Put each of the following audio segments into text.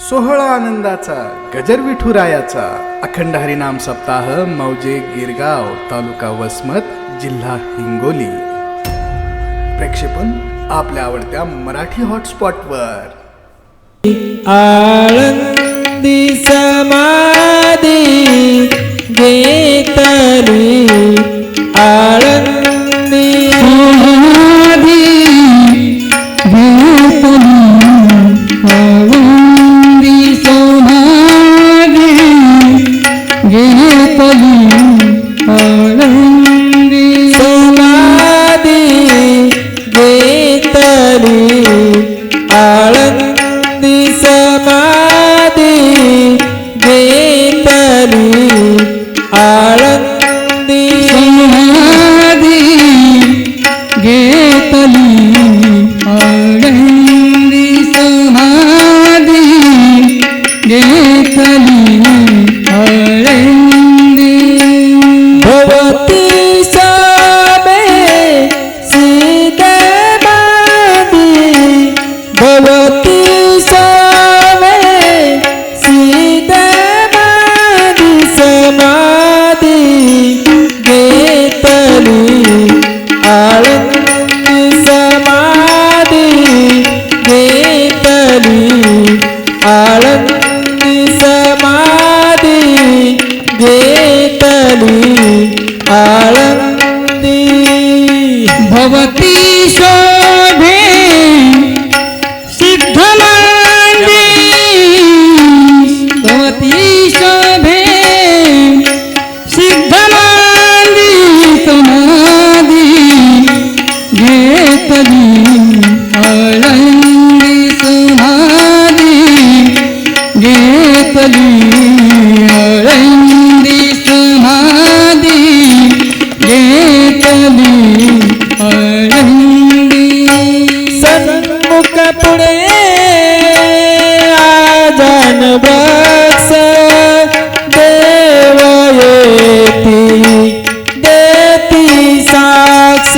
सोहळा आनंदाचा गजर विठुरायाचा अखंड हरिनाम सप्ताह मौजे गिरगाव तालुका वसमत जिल्हा हिंगोली. प्रक्षेपण आपल्या आवडत्या मराठी हॉटस्पॉटवर. आळंदी समाधी घेतली, आळंदी समाधी घेतली, आळंदी समाधी घेतली, आळंदी समाधी घेतली, आळंदी समाधी घेतली, आळंदी समाधी घेतली, आळंदी समाधी घेतली, आळंदी भवती सामे सीतामादी, भवती सामे सीतामादी समाधी घेतली, आळंदी समाधी घेतली, आळंदी समाधी घेतली, आळंदी भवती शोभे सिद्धमांदी, भवती शोभे सिद्धमांदी समाधी घेतली, आळंदी समाधी घेतली, आळंदी समाधी घेतली, आळंदी सन्मुख पुढे आजन वृक्ष देव येती देती साक्ष,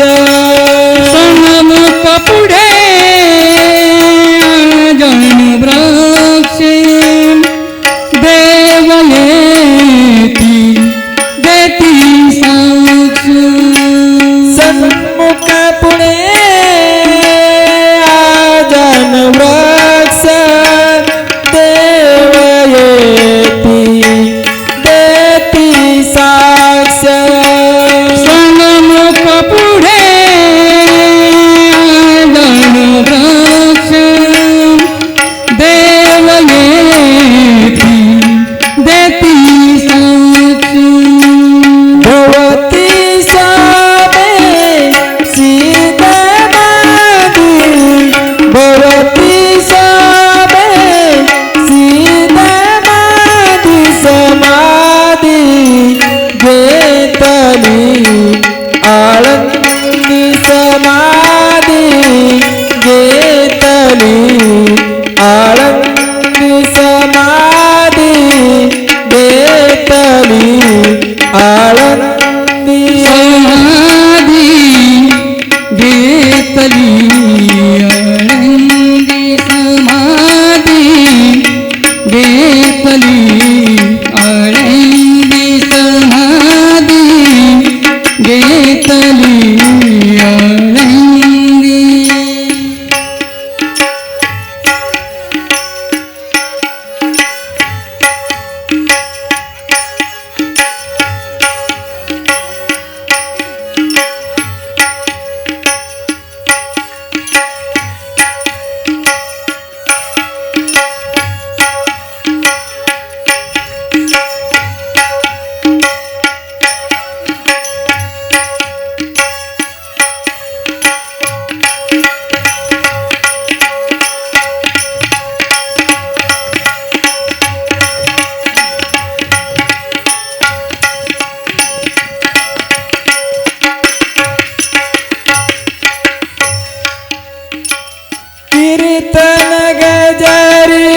सन्मुख पुढे आजन वृक्ष देव येती देती साक्ष, सन्मुख पुढे आजन वृक्ष देव येती देती साक्ष, सन्मुख पुढे आजन वृक्ष देव येती देती साक्ष, भवती सामे सीतामादी, भवती सामे सीतामादी समाधी घेतली, आळंदी समाधी घेतली, आळंदी समाधी घेतली, आळंदी समाधी घेतली, आळंदी समाधी घेतली, आळंदी समाधी घेतली, आळंदी कीर्तन गजारी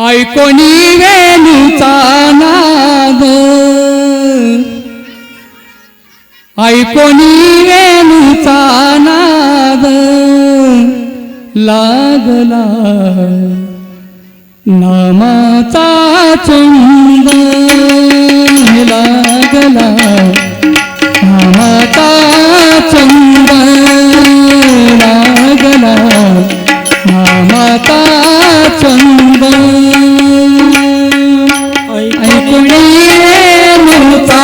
ऐकोनी वेणूचा नाद ऐकोनी वेणूचा नाद लागला नामाचा चंद लागला नामाचा चंद लागला नामाचा चंद ऐकुणी वेणूचा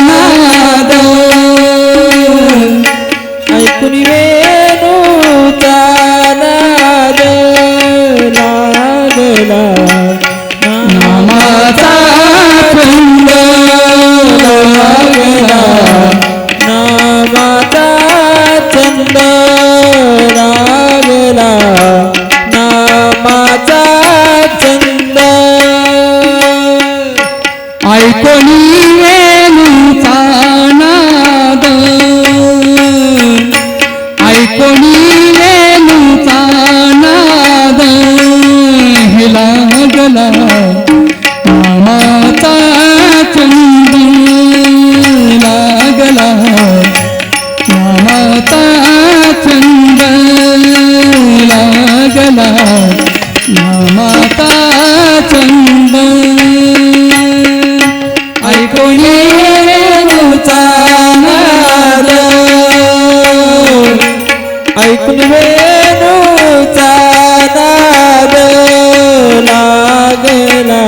नाद ऐकुनी वेणूचा नाद लागला नामाचा चंद लागला नामाचा छंद लागला नामाचा छंद ऐकोनी वेणूचा नाद ऐकोनी वेणूचा नाद हे लागला नामाचा चंद लागला नामाचा चंद लागला नामाचा चंद ऐकोनी वेणूचा नाद ऐकून वेणूचा नाद लागला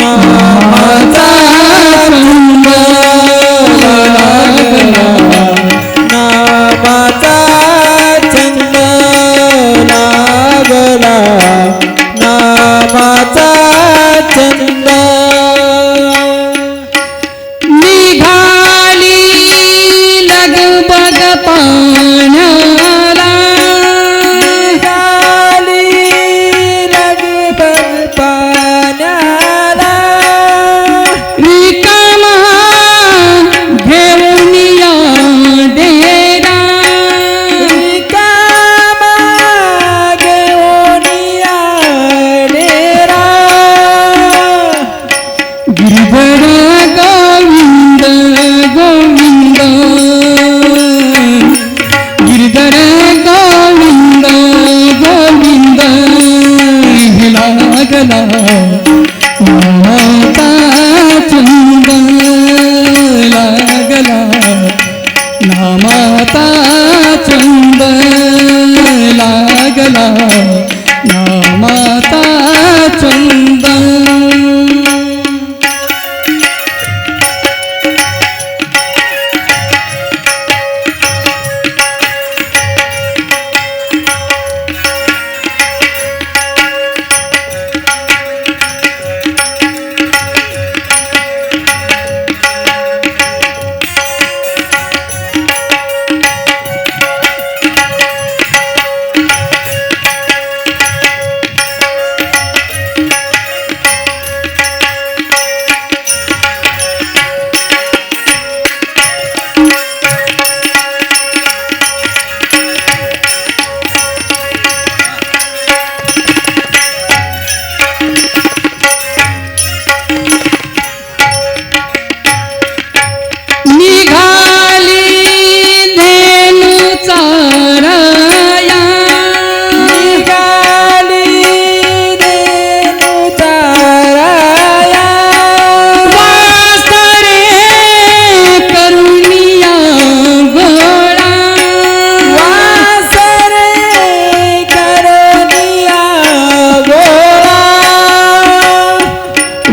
नामाचा चंद लागला नामाचा छंद लागला नामाचा छंद निघाली लगबग पाण्याला निघाली लगबग पाण्याला रिकामा घेऊन या डेरा रिकामा घेऊन या डेरा गिरधर गोविंद गोविंद गिरधर गोविंद गोविंद हे लागला नामाचा चंद लागला नामाचा चंद लागला नामाचा चंद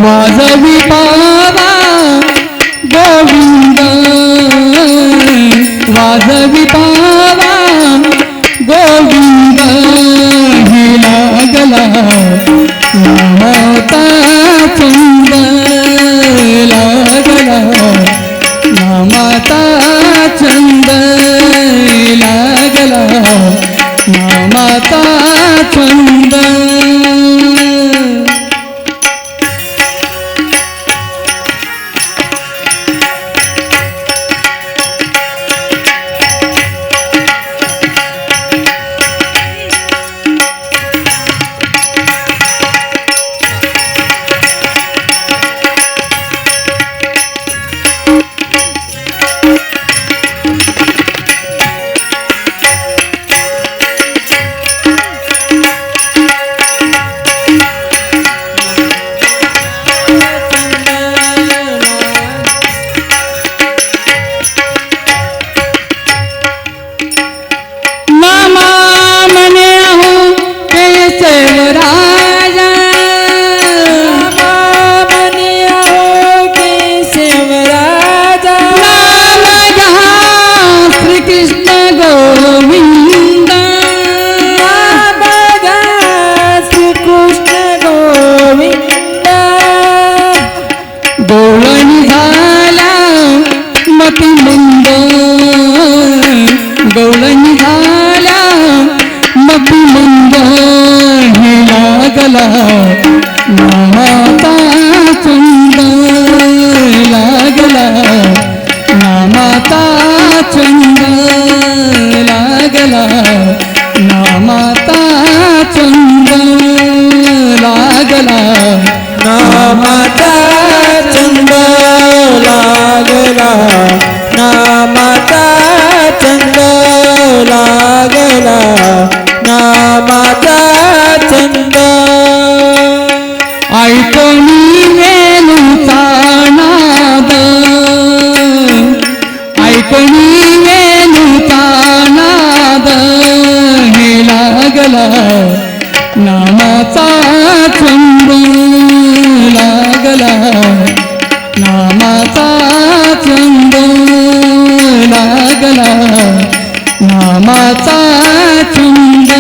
वाजवी पावा गोविंद वाजवी पावा गोविंद हे लागला नामाचा चंद लागला नामाचा चंद लागला नामाचा चंद लागला नामाचा छंद लागला नामाचा छंद ऐकणी वेणूचा नाद ऐकणी वेणूचा नाद हे लागला नामाचा छंद लागला नामाचा छंद लागला नामाचा छंद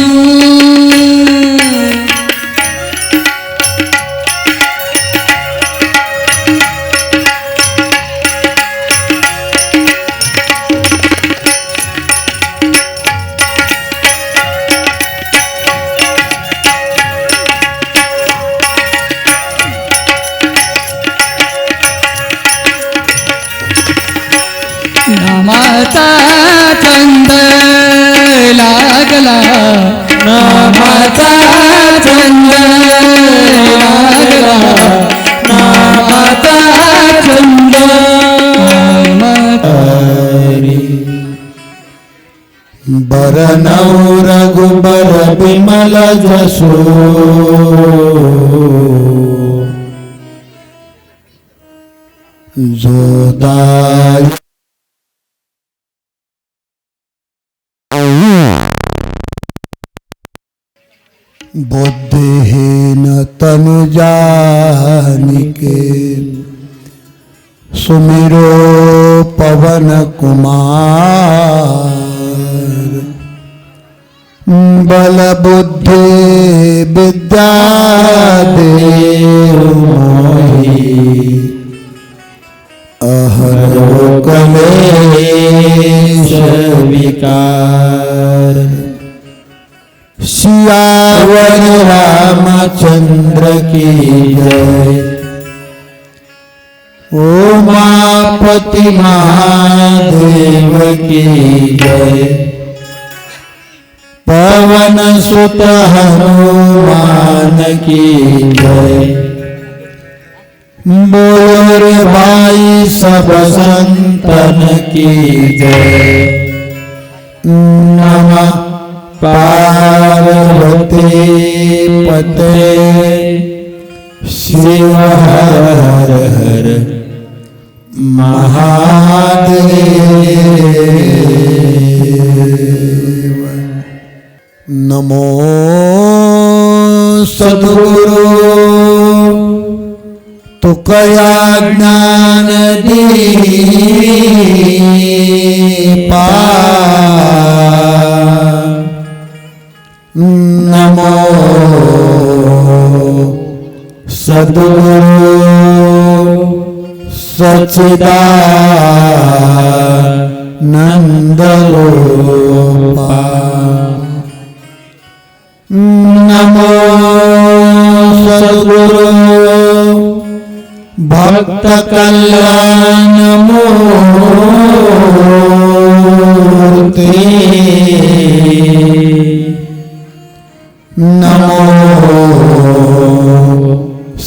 नामाचा छंद लागला नामाचा छंद लागला नामाचा छंद बरनौ रघुबर बिमल जसो जोदाय बुद्धिहीन तनु जानिके सुमिरो पवन कुमार बल बुद्धि विद्या देव मोहि अहरो कलेश विकार सियावर रामचंद्र की जय उमापति महादेव की जय पवन सुत हनुमान की जय बोलो रे भाई सब संतन की जय नमः पार्वती पते शिव हर हर महादेव नमो सद्गुरु तुकया ज्ञान दीपा नमो सद्गुरु सच्चिदानंद रूपा नमो सद्गुरु भक्त कल्याण मूर्ति नमो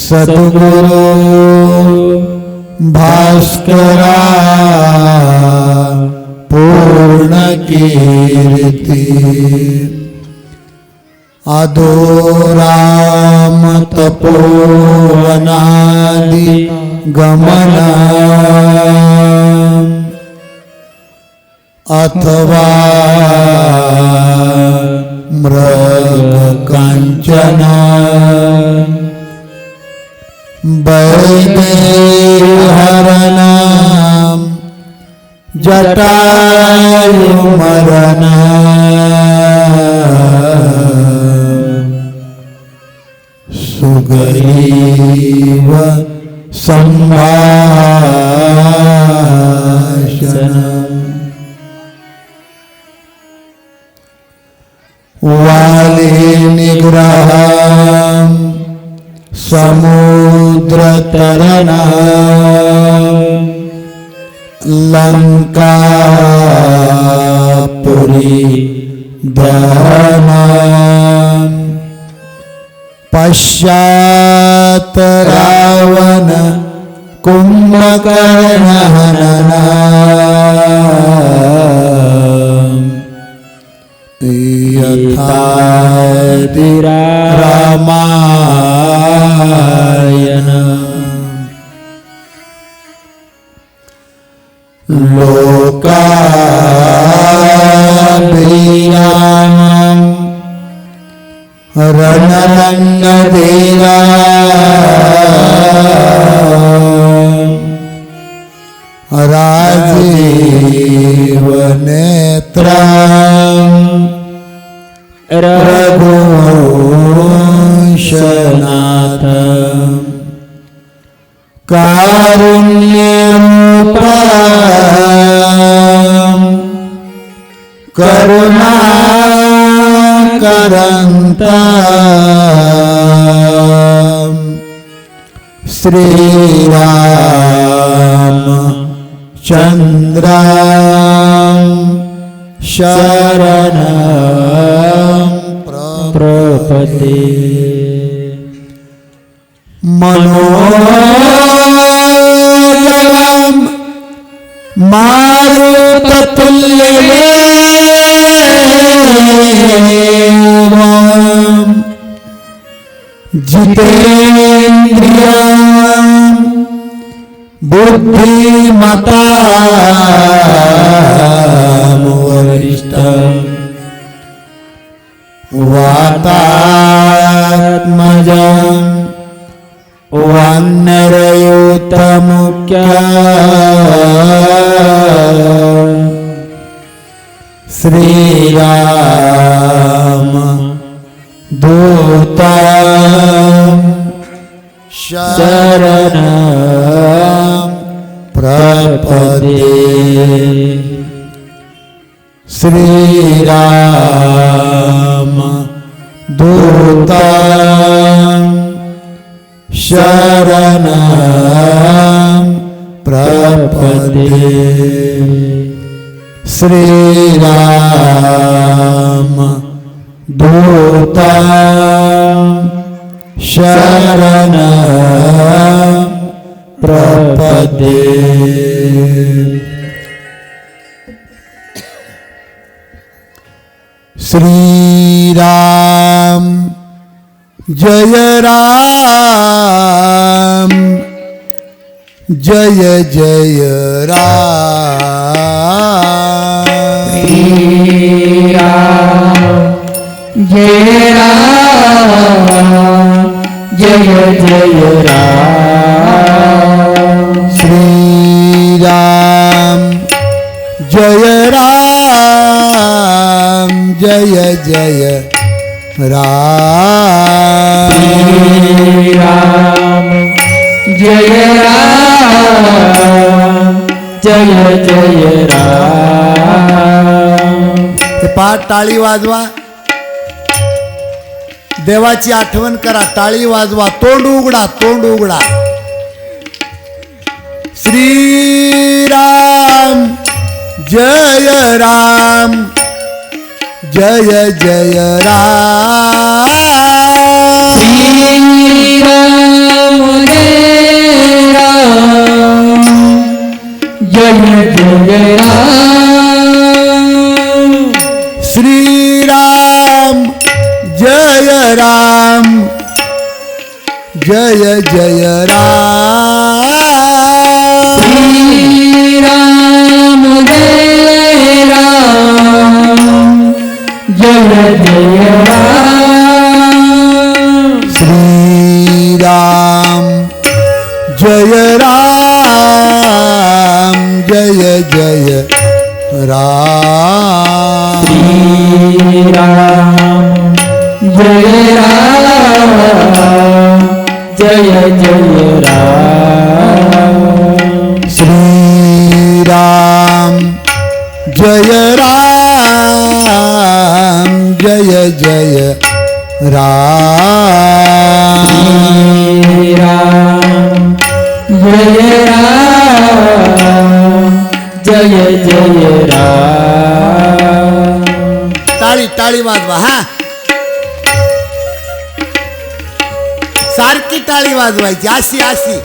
सद्गुरु भास्करा पूर्ण कीर्ति अधोराम तपोवनादि गमना अथवा मृग कांचना वैदेहरणा जटायुमरणा सुग्रीव संभाषण वाली निग्रह समुद्र तरणा लंकापुरी दहना पश्चात रावण कुंभकर्ण हनना यथा रामायण लोकाभिरामम् रणरङ्गधीरा राजीवनेत्रम् रघुवंशनाथ कारुण्यरूपम् करुणाकरन्तम् श्रीराम चन्द्रं शरणं प्रपद्ये मनोजवं मारुततुल्यवेगं जितेन्द्रियं बुद्धिमतां वरिष्ठं वातात्मजं वानरयुतमुख्यं श्रीराम दूतं शरणं प्रपद्ये श्रीराम दूतं शरणं प्रपद्ये श्रीराम दूतं शरणं प्रपद्ये श्रीराम जय राम जय जय राम जय राम जय जय राम श्रीराम जय राम जय जय राम राम जय राम जय जय राम ते पाच टाळी वाजवा देवाची आठवण करा टाळी वाजवा तोंड उघडा तोंड उघडा श्रीराम जय राम जय जय राम श्रीराम जय राम जय जय राम श्रीराम जय राम जय जय राम श्रीराम जय राम जय जय राम श्रीराम जय राम जय जय राम श्रीराम जय राम जय जय राम श्रीराम जय राम जय जय राम श्रीराम जय राम जय जय राम टाळी टाळी वाजवा हा सारखी टाळी वाजवायची अशी अशी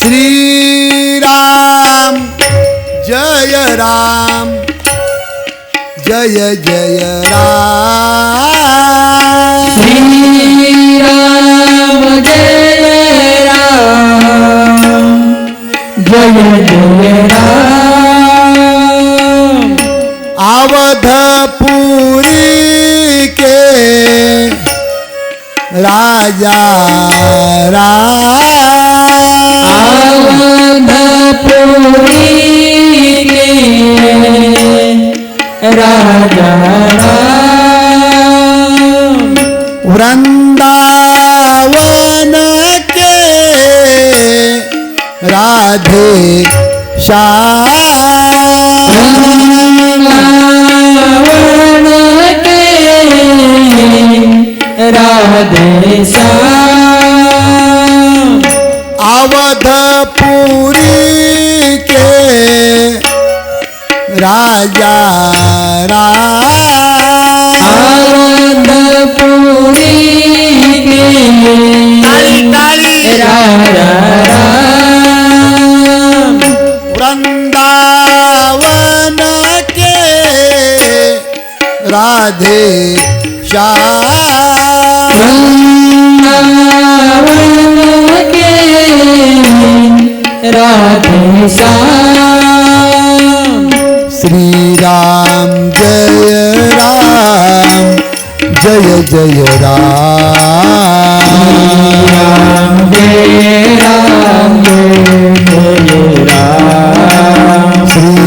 श्रीराम जय राम जय जय राम श्रीराम जय राम जय जय राम अवधपुरी के राजा राम अवधपुरी के राजा राम वृंदावन के राधे श्याम वृंदावन के राधे श्याम अवधपुरी के राजा राम अवधपुरी के राजा राम वृंदावन के राधे श्याम वृंदावन के राधे श्याम श्री राम जय राम जय जय राम जय राम जय राम श्री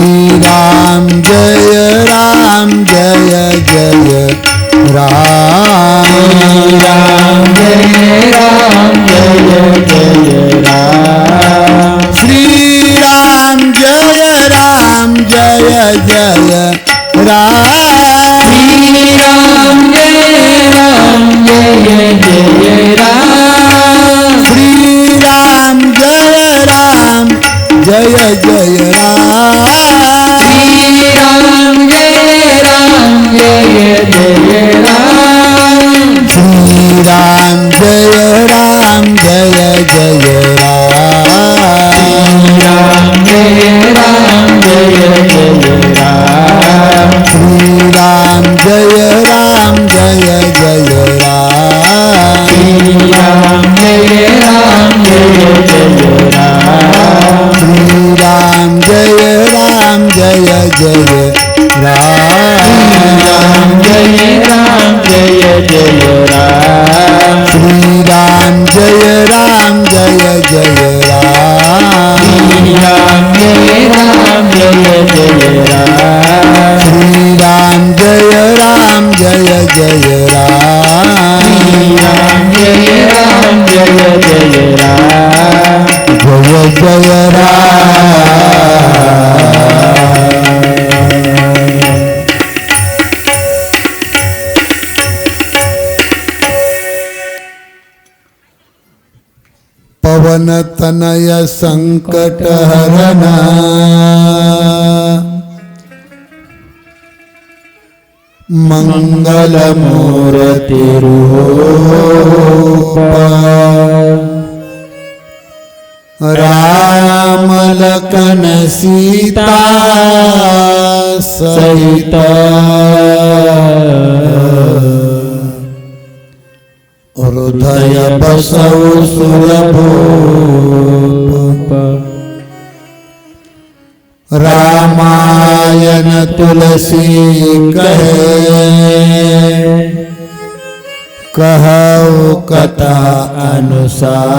राम जय राम जय जय राम राम जय राम जय जय राम श्री राम जय राम जय जय राम श्री राम जय राम जय जय राम श्री राम जय राम जय जय राम श्री राम जय राम जय जय राम श्री राम जय राम जय जय राम राम जय राम जय जय राम श्री राम जय राम जय जय राम राम जय राम जय जय राम श्री राम जय राम जय जय राम जय राम जय जय राम श्री राम जय राम जय जय राम राम जय राम जय जय राम श्री राम जय राम जय जय राम राम जय राम जय जय राम जय जय राम पवन तनय संकट हरना मंगल मूर्ति रूप राम लखन सीता सहित हृदय बसौ सुरभूप रामायण तुलसी कहु कथा अनुसार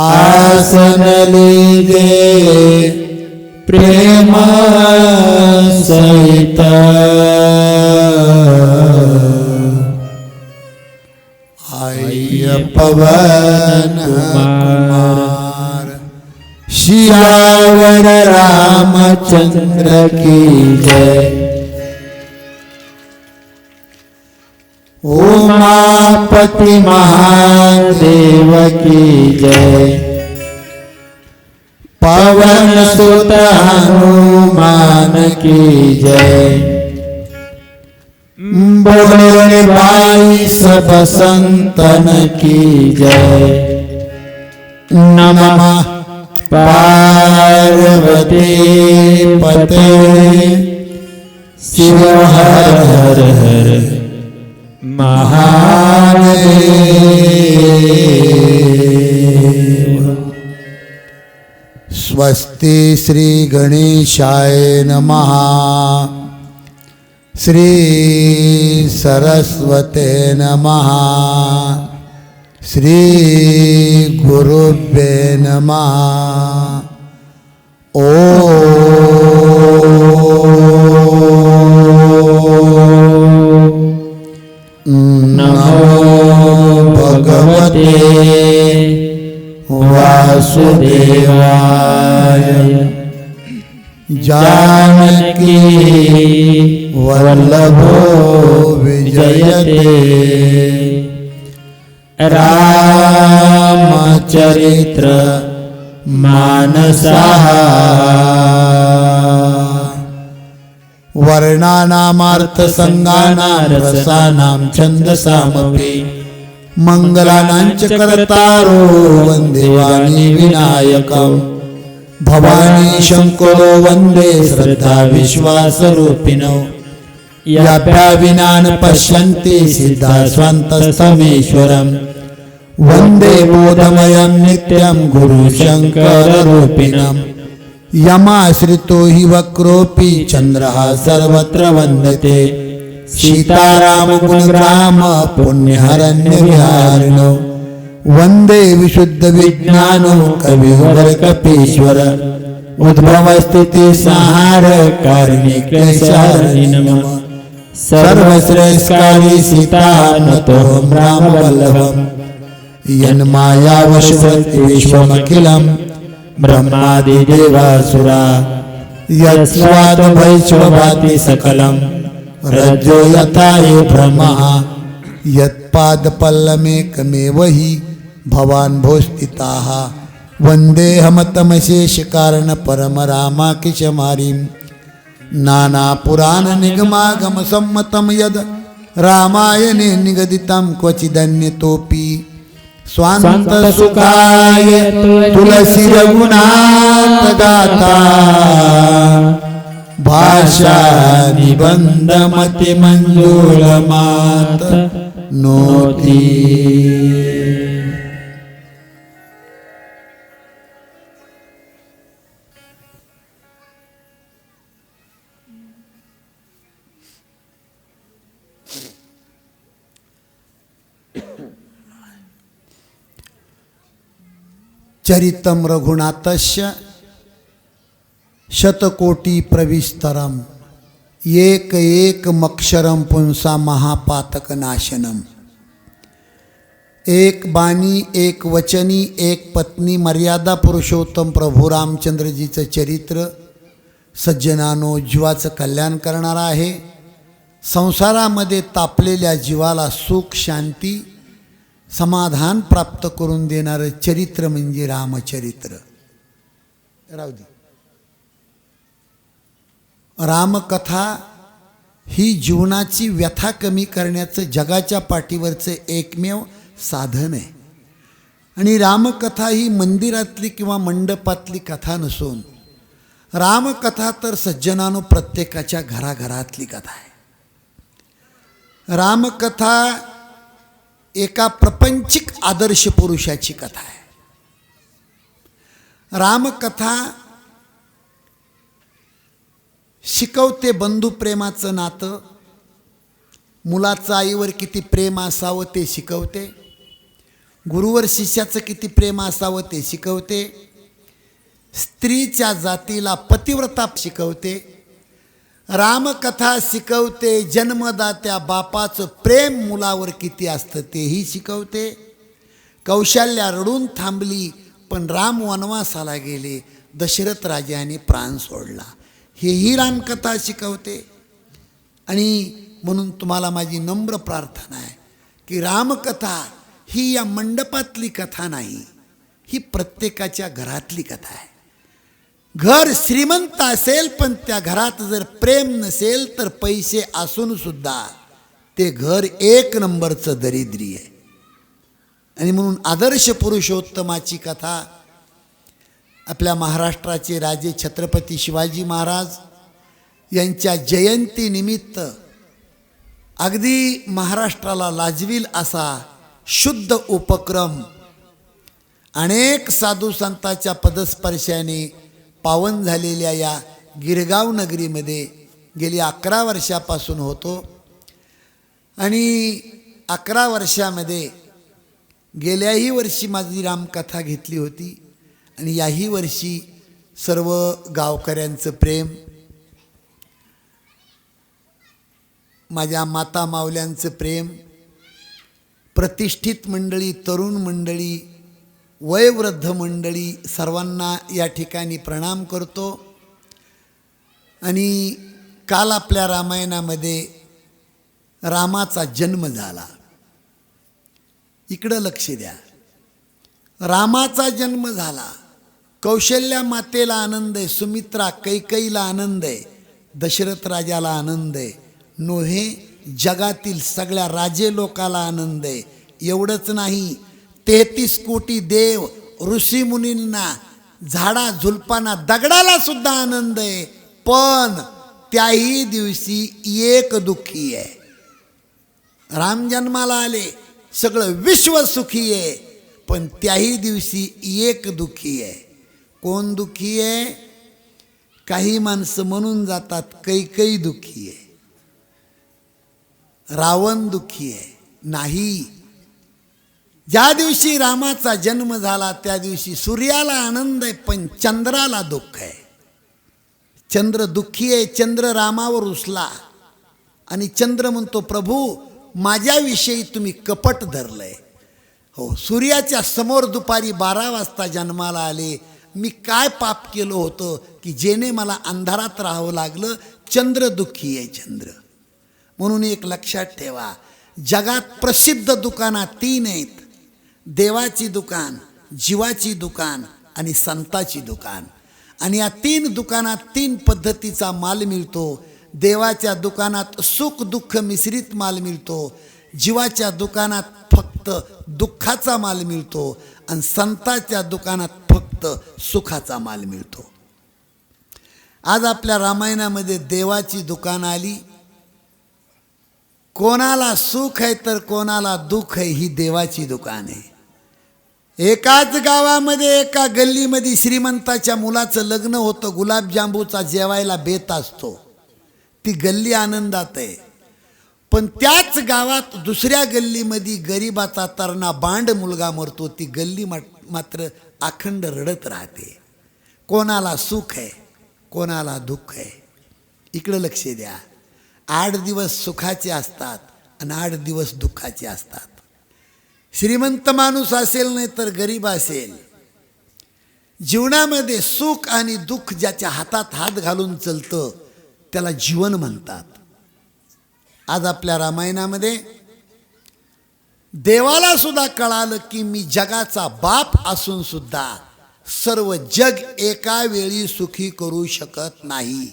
आसन लीजे प्रेम सहित आय पवन कुमार सियावर रामचंद्र की जय। उमापति महादेव की जय। पवन सुत हनुमान की जय। बोले भाई सब संतन की जय। नमः पार्वती पते शिव हर हर हर महादेव। स्वस्ति श्री गणेशाय नमः। श्री सरस्वते नमः। श्री गुरुभ्ये नमः। नमो भगवते वासुदेवाय। जानकी वल्लभो विजयते। रामचरित्र मानसः। वर्णानामार्थ संगानां रसानां छन्दसामपि मंगलानांच कर्तारो वन्दे वाणी विनायकं। भवानी शंकरो वन्दे श्रद्धा विश्वासरूपिणौ। याभ्या विना न पश्यन्ति सिद्धा स्वान्तस्थमेश्वरम्। वन्दे बोधमयं नित्यं गुरुशङ्कररूपिणम्। यमाश्रितो हि वक्रोऽपि चन्द्रः सर्वत्र वन्दते। सीतारामगुणग्राम पुण्यहरण्यविहारिणो। वन्दे विशुद्धविज्ञानो कविवर्गकपीश्वर। उद्भवस्थितिसंहार कारुणिकैशारणि नमः। सर्वश्रेष्ठकारी सीता नतोऽहं रामवल्लभम्। यन्मायावशवर्ति विश्वमखिलं ब्रह्मादिदेवासुरा। यस्वादभयशोभाति सकलं रज्जो यथा हि भ्रमः। यत्पादपल्लमेकमेव हि भवान् भोस्थिताः। वन्देऽहमतमशेषकारण परम रामाकिशमारीं। नानापुराणनिगमागम सम्मतं यद् रामायणे निगदितं क्वचिदन्यतोऽपि। स्वान्तसुखाय तुलसी रघुनाथ गाथा। भाषा निबंध मति मंजूलमात नोती। चरितं रघुनाथस्य शतकोटि प्रविस्तरम। एक एक मक्षरम पुंसा महापातक नाशनम। एक बाणी एक वचनी एक पत्नी मर्यादा पुरुषोत्तम प्रभू रामचंद्रजीचं चरित्र सज्जनानो जीवाचं कल्याण करणार आहे। संसारामध्ये तापलेल्या जीवाला सुख शांती समाधान प्राप्त करून देणारं चरित्र म्हणजे रामचरित्र। राहू दे। रामकथा ही जीवनाची व्यथा कमी करण्याचं जगाच्या पाठीवरचं एकमेव साधन आहे। आणि रामकथा ही मंदिरातली किंवा मंडपातली कथा नसून रामकथा तर सज्जनानो प्रत्येकाच्या घराघरातली कथा आहे। रामकथा एका प्रपंचिक आदर्श पुरुषाची कथा आहे। रामकथा शिकवते बंधुप्रेमाचं नातं। मुलाचं आईवर किती प्रेम असावं ते शिकवते। गुरुवर शिष्याचं किती प्रेम असावं ते शिकवते। स्त्रीच्या जातीला पतिव्रता शिकवते। रामकथा शिकवते जन्मदात्या बापाचं प्रेम मुलावर किती असतं तेही शिकवते। कौशल्या रडून थांबली पण राम वनवासाला गेले, दशरथ राजाने प्राण सोडला, हेही रामकथा शिकवते। आणि म्हणून तुम्हाला माझी नम्र प्रार्थना आहे की रामकथा ही या मंडपातली कथा नाही, ही प्रत्येकाच्या घरातली कथा आहे। घर श्रीमंत असेल पण त्या घरात जर प्रेम नसेल तर पैसे असून सुद्धा ते घर एक नंबरचं दरिद्री आहे. आणि म्हणून आदर्श पुरुषोत्तमाची कथा आपल्या महाराष्ट्राचे राजे छत्रपती शिवाजी महाराज यांच्या जयंतीनिमित्त अगदी महाराष्ट्राला लाजवील असा शुद्ध उपक्रम अनेक साधू संतांच्या पदस्पर्शाने पावन झालेल्या या गिरगाव नगरीमध्ये गेली 11 वर्षापासून होतो. आणि 11 वर्षामध्ये गेल्याही वर्षी माझी रामकथा घेतली होती आणि याही वर्षी सर्व गावकऱ्यांचं प्रेम, माझ्या माता मावल्यांचं प्रेम, प्रतिष्ठित मंडळी, तरुण मंडळी, वयोवृद्ध मंडळी सर्वांना या ठिकाणी प्रणाम करतो. आणि काल आपल्या रामायणामध्ये रामाचा जन्म झाला. इकडं लक्ष द्या. रामाचा जन्म झाला. कौशल्या मातेला आनंद आहे, सुमित्रा कैकेयीला आनंद आहे, दशरथ राजाला आनंद आहे, नोहे जगातील सगळ्या राजे लोकाला आनंद आहे. एवढंच नाही, 33 कोटी देव ऋषीमुनींना, झाडा झुलपांना, दगडाला सुद्धा आनंद आहे. पण त्याही दिवशी एक दुःखी आहे. राम जन्माला आले, सगळं विश्व सुखी आहे, पण त्याही दिवशी एक दुःखी आहे. कोण दुःखी आहे? काही माणसं म्हणून जातात कैकेयी दुःखी आहे, रावण दुःखी आहे. नाही, ज्या दिवशी रामाचा जन्म झाला त्या दिवशी सूर्याला आनंद आहे, पण चंद्राला दुःख आहे. चंद्र दुःखी आहे. चंद्र रामावर रुसला आणि चंद्र म्हणतो, प्रभू माझ्याविषयी तुम्ही कपट धरलंय. हो, सूर्याच्या समोर दुपारी 12 वाजता जन्माला आले. मी काय पाप केलं होतं की जेणे मला अंधारात राहावं लागलं? चंद्र दुःखी आहे चंद्र. म्हणून एक लक्षात ठेवा, जगात प्रसिद्ध दुकानात 3 आहेत: देवाची दुकान, जीवाची दुकान आणि संताची दुकान. आणि या 3 दुकानात 3 पद्धतीचा माल मिळतो. देवाच्या दुकानात सुख दुःख मिश्रित माल मिळतो, जीवाच्या दुकानात फक्त दुःखाचा माल मिळतो आणि संताच्या दुकानात फक्त सुखाचा माल मिळतो. आज आपल्या रामायणामध्ये देवाची दुकान आली. कोणाला सुख आहे तर कोणाला दुःख आहे, ही देवाची दुकान आहे. एकाच गावामध्ये एका गल्लीमध्ये श्रीमंताच्या मुलाचं लग्न होतं. गुलाबजांबूचा जेवायला बेत असतो. ती गल्ली आनंदात आहे. पण त्याच गावात दुसऱ्या गल्लीमध्ये गरिबाचा तरणा बांड मुलगा मरतो. ती गल्ली मात्र अखंड रडत राहते. कोणाला सुख आहे, कोणाला दुःख आहे. इकडं लक्ष द्या. 8 दिवस सुखाचे असतात आणि 8 दिवस दुःखाचे असतात. श्रीमंत माणूस असेल नाही तर गरीब असेल, जीवनामध्ये सुख आणि दुःख ज्याच्या हातात हात घालून चलतं त्याला जीवन म्हणतात. आज आपल्या रामायणामध्ये देवाला सुद्धा कळालं की मी जगाचा बाप असून सुद्धा सर्व जग एका वेळी सुखी करू शकत नाही.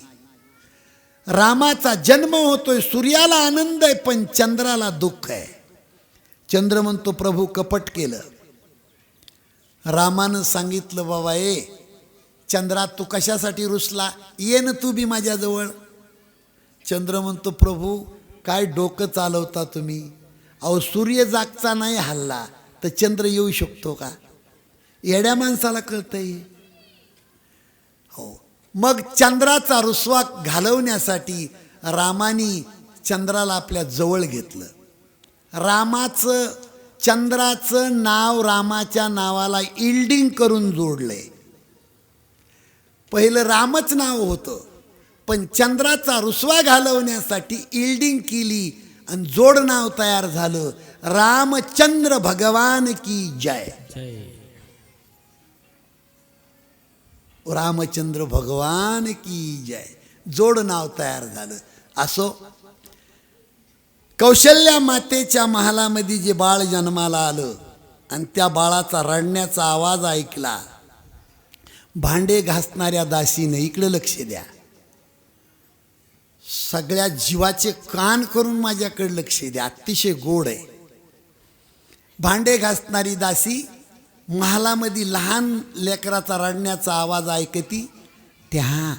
रामाचा जन्म होतोय, सूर्याला आनंद आहे पण चंद्राला दुःख आहे. चंद्र म्हणतो, प्रभू कपट केलं. रामानं सांगितलं, बाबा चंद्रा तू कशासाठी रुसला? ये ना तू बी माझ्याजवळ. चंद्र म्हणतो, प्रभू काय डोकं चालवता तुम्ही? अहो सूर्य जागचा नाही हल्ला तर चंद्र येऊ शकतो का? येड्या माणसाला कळतंय. हो, मग चंद्राचा रुसवा घालवण्यासाठी रामानी चंद्राला आपल्या जवळ घेतलं. चंद्राचं नाव रामाच्या नावाला इल्डिंग करून जोडलंय. पहिलं रामच नाव होतं, पण चंद्राचा रुसवा घालवण्यासाठी इल्डिंग केली आणि जोड नाव तयार झालं. रामचंद्र भगवान की जय. रामचंद्र भगवान की जय. जोड नाव तयार झालं. असो, कौशल्या मातेच्या महालामध्ये जे बाळ जन्माला आलं आणि त्या बाळाचा रडण्याचा आवाज ऐकला भांडे घासणाऱ्या दासीने. इकडे लक्ष द्या. सगळ्या जीवाचे कान करून माझ्याकडे लक्ष द्या. अतिशय गोड आहे. भांडे घासणारी दासी महालामध्ये लहान लेकराचा रडण्याचा आवाज ऐकती. त्या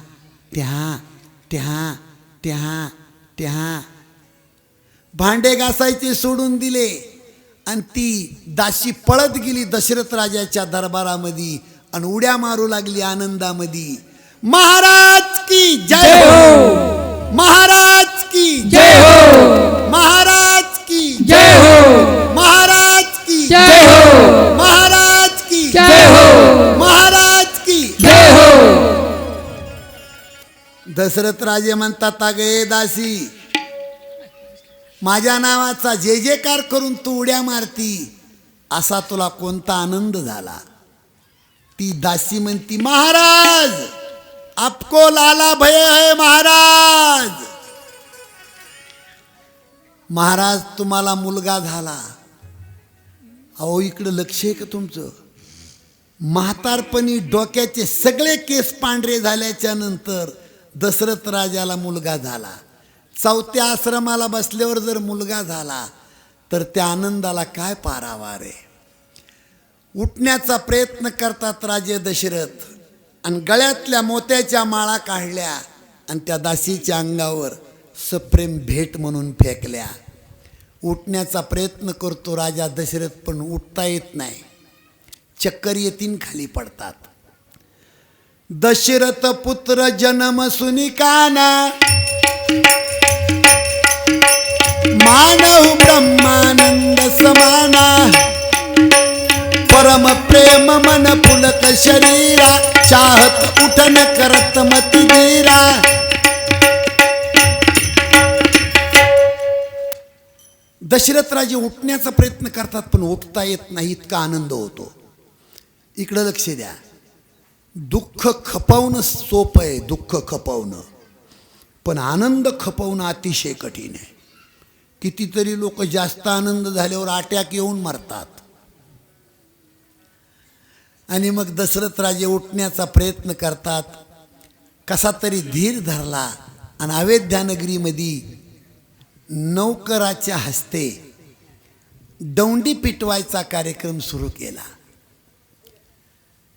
त्या त्या त्या त्या भांडे घासायचे सोडून दिले आणि ती दासी पळत गेली दशरथ राजाच्या दरबारामध्ये आणि उड्या मारू लागली आनंदामध्ये. महाराज की जय हो, महाराज की जय हो, महाराज की जय हो, महाराज की जय हो, महाराज की जय हो, महाराज की जय हो. दशरथ राजे म्हणतात, अगे दासी, माझ्या नावाचा जे जेकार करून तू उड्या मारती असा तुला कोणता आनंद झाला? ती दासी म्हणती, महाराज आपको लाला भय है महाराज. महाराज तुम्हाला मुलगा झाला. अहो इकडं लक्ष आहे का तुमचं? म्हातारपणी डोक्याचे सगळे केस पांढरे झाल्याच्या नंतर दशरथ राजाला मुलगा झाला. चौथ्या आश्रमाला बसल्यावर जर मुलगा झाला तर त्या आनंदाला काय पारावार आहे. उठण्याचा प्रयत्न करतात राजे दशरथ आणि गळ्यातल्या मोत्याच्या माळा काढल्या आणि त्या दासीच्या अंगावर सप्रेम भेट म्हणून फेकल्या. उठण्याचा प्रयत्न करतो राजा दशरथ, पण उठता येत नाही. चक्कर येतीन, खाली पडतात. दशरथ पुत्र जन्म सुनिकाना, मानव ब्रह्मानंद समाना, परम प्रेम मन पुलक शरीरा, चाहत उठन करत मति धीरा. दशरथ राजे उठण्याचा प्रयत्न करतात पण उठता येत नाही, इतका आनंद होतो. इकडं लक्ष द्या. दुःख खपवणं सोपं आहे, दुःख खपवणं, पण आनंद खपवणं अतिशय कठीण आहे. कितीतरी लोक जास्त आनंद झाल्यावर अटॅक येऊन मरतात. आणि मग दशरथ राजे उठण्याचा प्रयत्न करतात. कसा तरी धीर धरला आणि अयोध्यानगरीमध्ये नौकराच्या हस्ते दौंडी पिटवायचा कार्यक्रम सुरू केला.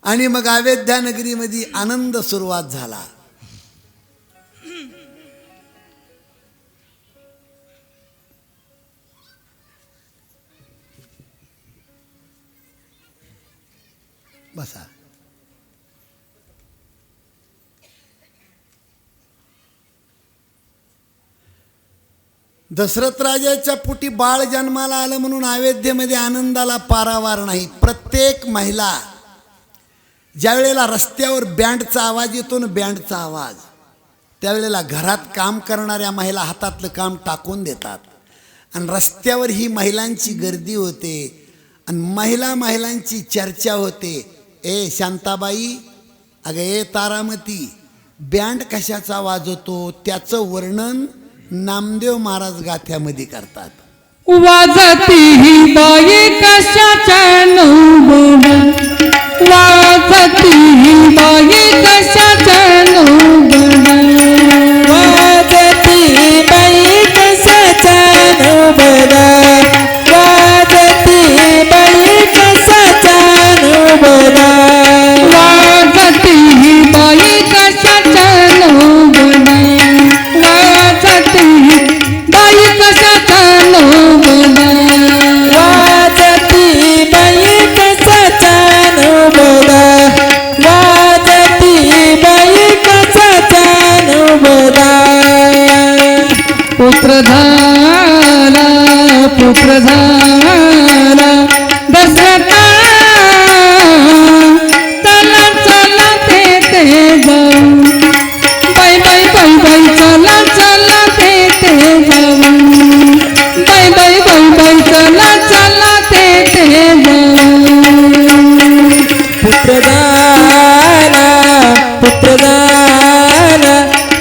आणि मग अयोध्यानगरीमध्ये आनंद सुरुवात झाला. बसा. दशरथ राजाच्या पोटी बाळ जन्माला आलं म्हणून अयोध्येमध्ये आनंदाला पारावार नाही. प्रत्येक महिला ज्या वेळेला रस्त्यावर बँडचा आवाज येतो ना, बँडचा आवाज, त्यावेळेला घरात काम करणाऱ्या महिला हातातलं काम टाकून देतात आणि रस्त्यावर ही महिलांची गर्दी होते आणि महिलांची चर्चा होते. ए शांताबाई, अगं ए तारामती, बँड कशाचा वाजवतो त्याचं वर्णन नामदेव महाराज गाथ्यामध्ये करतात. वाजती ही बाई कशाच्या नवबना, वाजती ही बाई कशाच्या नवबना, वाजती बाई कशाच्या नवबना, वाजती बाई कशाच्या नवबना, वाजती ही बाई कशाच्या नवबना, वाजती ही बाई कशाच्या नवबना, वाजती बाई कशाच्या नवबना, वाजती बाई कशाच्या नवबना. पुत्र झाला, पुत्र झाला दशरथा, चला चला ते जाऊ, बाई बाई बाई बाई, चला चला ते जाऊ, बाई बाई बाई बाई, चला चला ते जाऊ. पुत्र झाला, पुत्र झाला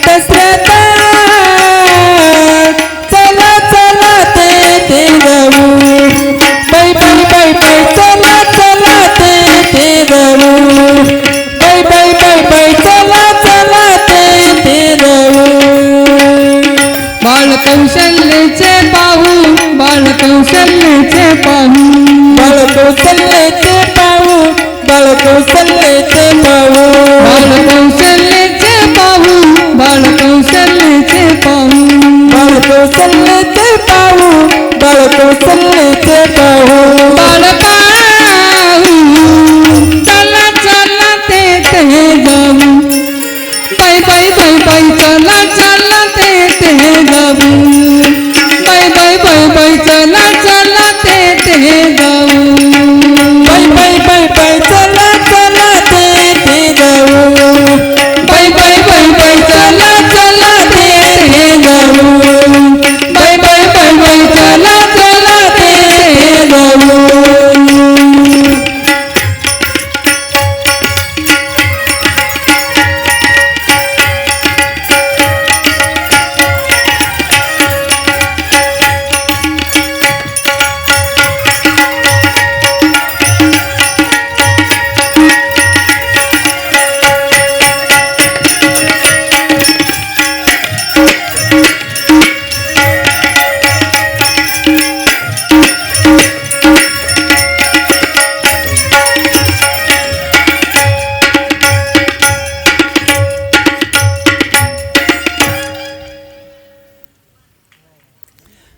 दशरथा, चला चला ते जाऊ, कौशल्याचे पाहू बाळ कौशल्याचे पाहू बाळ कौशल्याचे पाहू बाळ कौशल्याचे पाहू बाळ कौशल्याचे पाहू बाळ कौशल्याचे पाहू बाळ कौशल्याचे पाहू बाळ कौशल्याचे पाहू बाळ पाहू चला चला ते जाऊ बाई बाई बाई बाई चला चला ते जाऊ बाई बाई बाई बाई चला चला ते जाऊ बाय बाय बाय बाय चला चला ते जाऊ बाई बाई बाई बाई चला चला ते जाऊ बाई बाई बाई बाई चला चला ते जाऊ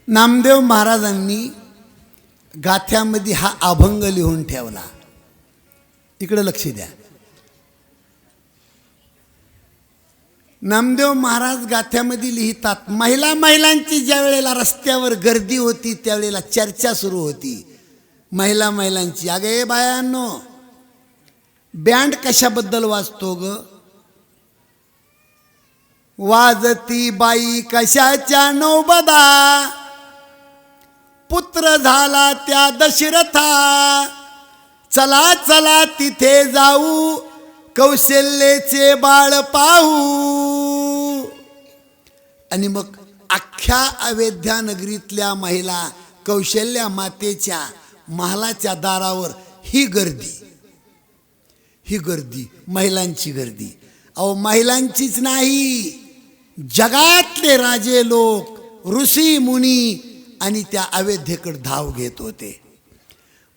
नामदेव महाराजांनी गाथ्यामध्ये हा अभंग लिहून ठेवला. इकडे लक्ष द्या. नामदेव महाराज गाथ्यामध्ये लिहितात, महिलांची ज्या वेळेला रस्त्यावर गर्दी होती त्यावेळेला चर्चा सुरू होती महिलांची. अगे बायांनो, बँड कशाबद्दल वाजतो ग? वाजती बाई कशाच्या नौबदा, पुत्र झाला त्या दशरथा, चला चला तिथे जाऊ कौशल्याचे बाळ पाहू. आणि मग अख्ख्या अयोध्या नगरीतल्या महिला कौशल्या मातेच्या महालाच्या दारावर ही गर्दी महिलांची गर्दी. अहो, महिलांचीच नाही, जगातले राजे लोक, ऋषी मुनी आणि त्या अयोध्येकडे धाव घेत होते.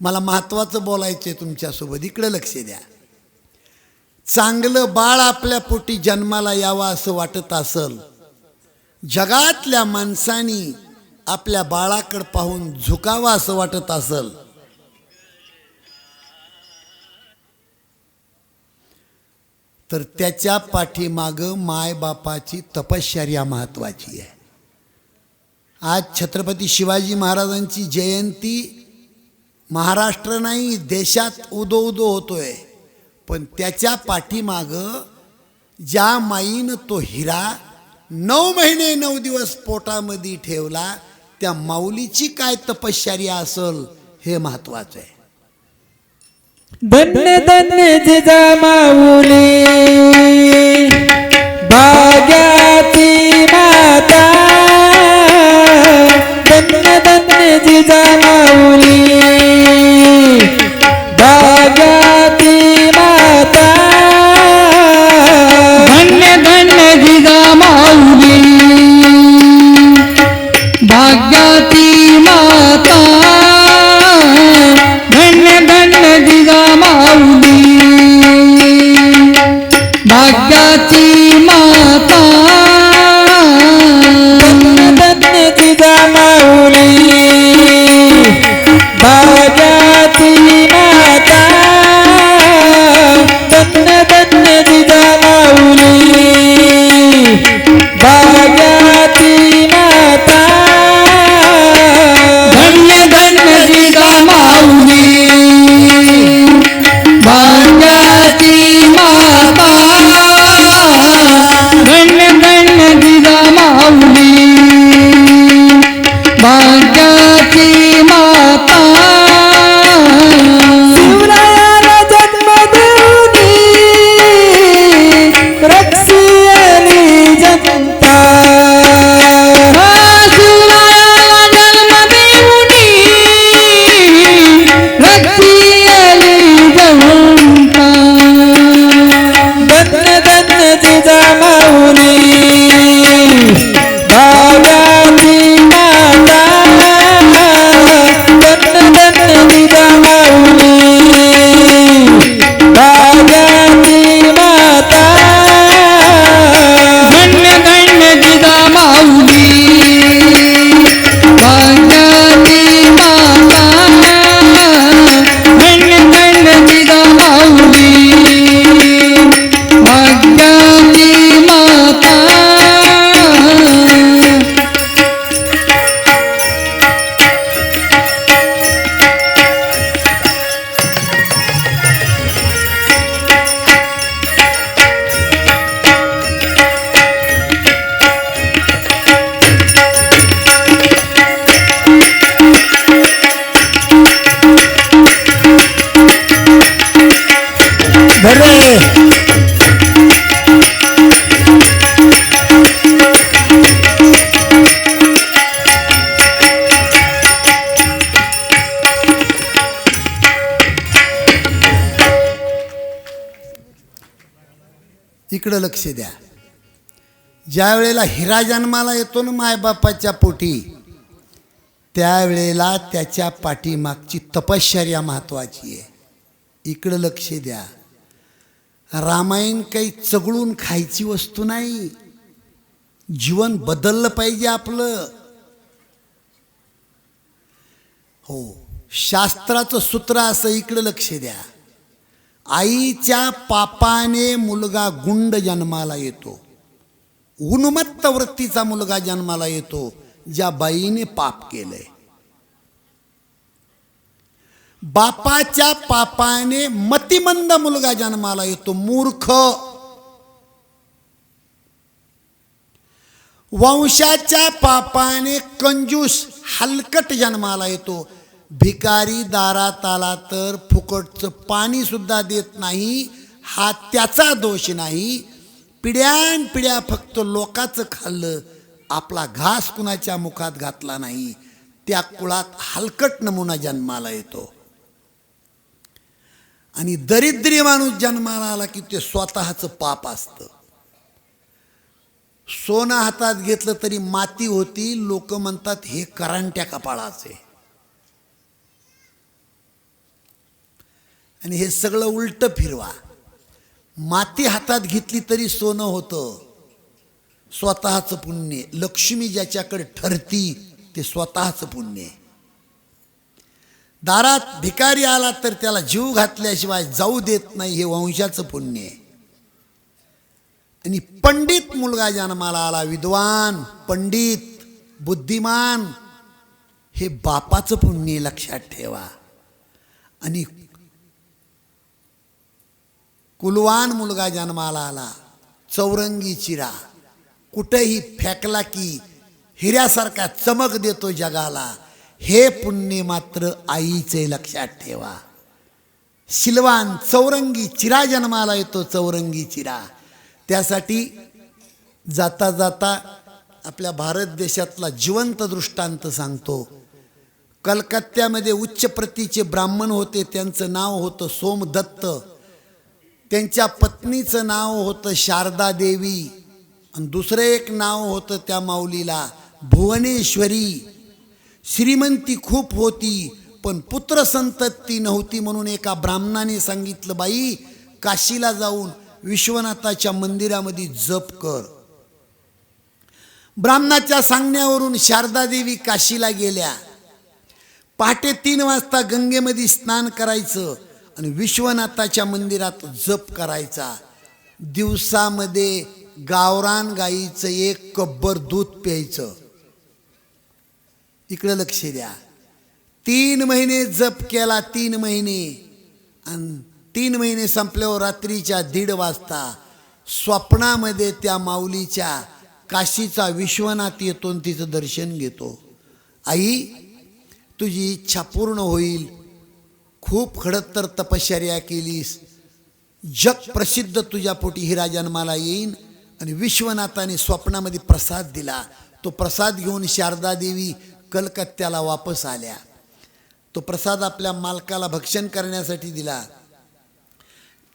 मला महत्त्वाचं बोलायचं आहे तुमच्यासोबत, इकडे लक्ष द्या. चांगलं बाळ आपल्या पोटी जन्माला यावं असं वाटत असल, जगातल्या माणसांनी आपल्या बाळाकडे पाहून झुकावं असं वाटत असल, तर त्याच्या पाठीमागं मायबापाची तपश्चर्या महत्त्वाची आहे. आज छत्रपती शिवाजी महाराजांची जयंती महाराष्ट्र नाही देशात उदो होतोय, पण त्याच्या पाठीमागं ज्या माईनं तो हिरा 9 महिने 9 दिवस पोटामध्ये ठेवला, त्या माऊलीची काय तपश्चर्या असल हे महत्त्वाचं आहे. धन्य धन्य जिजामाऊली भाग्याची माता, धन्य धन्य जिजामाऊली भाग्याची माता, धन्य धन्य जिजामाऊली भाग्याची माता, धन्य धन्य जिजामाऊली भाग्याची माता, धन्य धन्य जिजामाऊली भाग्याची माता, धन्य धन्य जिजामाऊली भाग्याची माता, धन्य धन्य जिजामाऊली भाग्याची माता, धन्य धन्य जिजामाऊली भाग्याची माता. शिवरायाला जन्म देऊनी रक्षियली जनता, इकडं लक्ष द्या. ज्या वेळेला हिरा जन्माला येतो ना मायबापाच्या पोटी, त्यावेळेला त्याच्या पाठीमागची तपश्चर्या महत्त्वाची आहे. इकडं लक्ष द्या. रामायण काही चगळून खायची वस्तू नाही. जीवन बदललं पाहिजे आपलं. हो, शास्त्राचं सूत्र असं, इकडं लक्ष द्या. आईच्या पापाने मुलगा गुंड जन्माला येतो, उन्मत्त वृत्तीचा मुलगा जन्माला येतो, ज्या बाईने पाप केलंय. बापाच्या पापाने मतिमंद मुलगा जन्माला येतो, मूर्ख. वंशाच्या पापाने कंजूस हलकट जन्माला येतो. भिकारी दारात आला तर फुकटचं पाणी सुद्धा देत नाही, हा त्याचा दोष नाही. पिढ्यानपिढ्या फक्त लोकाचं खाल्लं, आपला घास कुणाच्या मुखात घातला नाही, त्या कुळात हलकट नमुना जन्माला येतो. आणि दरिद्री माणूस जन्माला आला की ते स्वतःचं पाप असतं. सोनं हातात घेतलं तरी माती होती. लोक म्हणतात हे करांट्या कपाळाचे. आणि हे सगळं उलटं फिरवा. माती हातात घेतली तरी सोनं होतं, स्वतःचं पुण्य. लक्ष्मी ज्याच्याकडे ठरती ते स्वतःचं पुण्य. दारात भिकारी आला तर त्याला जीव घातल्याशिवाय जाऊ देत नाही, हे वंशाचं पुण्य. आणि पंडित मुलगा जन्माला आला, विद्वान, पंडित, बुद्धिमान, हे बापाचं पुण्य लक्षात ठेवा. आणि कुलवान मुलगा जन्माला आला, चौरंगी चिरा, कुठेही फेकला की हिऱ्यासारखा चमक देतो जगाला, हे पुण्य मात्र आईचे लक्षात ठेवा. शिलवान चौरंगी चिरा जन्माला येतो, चौरंगी चिरा. त्यासाठी जाता जाता आपल्या भारत देशातला जिवंत दृष्टांत सांगतो. कलकत्त्यामध्ये उच्च प्रतीचे ब्राह्मण होते, त्यांचं नाव होतं सोमदत्त. त्यांच्या पत्नीचं नाव होतं शारदा देवी, आणि दुसरं एक नाव होतं त्या माऊलीला भुवनेश्वरी. श्रीमंती खूप होती, पण पुत्र संतती नव्हती. म्हणून एका ब्राह्मणाने सांगितलं, बाई काशीला जाऊन विश्वनाथाच्या मंदिरामध्ये जप कर. ब्राह्मणाच्या सांगण्यावरून शारदा देवी काशीला गेल्या. पहाटे 3 वाजता गंगेमध्ये स्नान करायचं आणि विश्वनाथाच्या मंदिरात जप करायचा. दिवसामध्ये गावरान गाईचं 1 कब्बर दूध प्यायचं. इकडे लक्ष द्या. 3 महिने जप केला, 3 महिने. आणि 3 महिने संपल्यावर रात्रीच्या 1:30 वाजता स्वप्नामध्ये त्या माऊलीच्या काशीचा विश्वनाथ येतो आणि तिचं दर्शन घेतो. आई, तुझी इच्छा पूर्ण होईल. खूप खडतर तपश्चर्या केलीस, जग प्रसिद्ध तुझ्या पोटी हिरा जन्माला येईन. आणि विश्वनाथाने स्वप्नामध्ये प्रसाद दिला. तो प्रसाद घेऊन शारदा देवी कलकत्त्याला वापस आल्या. तो प्रसाद आपल्या मालकाला भक्षण करण्यासाठी दिला.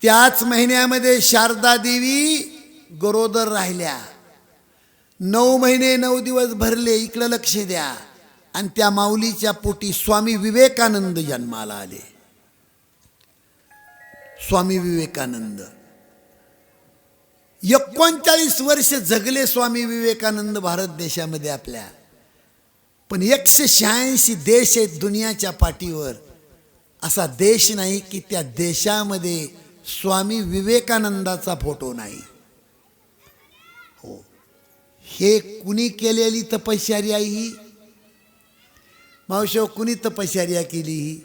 त्याच महिन्यामध्ये शारदा देवी गरोदर राहिल्या. 9 महिने 9 दिवस भरले. इकडं लक्ष द्या. आणि त्या माऊलीच्या पोटी स्वामी विवेकानंद जन्माला आले. स्वामी विवेकानंद 39 वर्ष जगले स्वामी विवेकानंद भारत देशामध्ये आपल्या. पण 186 देश आहेत दुनियाच्या पाठीवर. असा देश नाही की त्या देशामध्ये स्वामी विवेकानंदाचा फोटो नाही. हो, हे कुणी केलेली तपश्चर्या ही? मावशो, कुणी तपश्चर्या केली ही?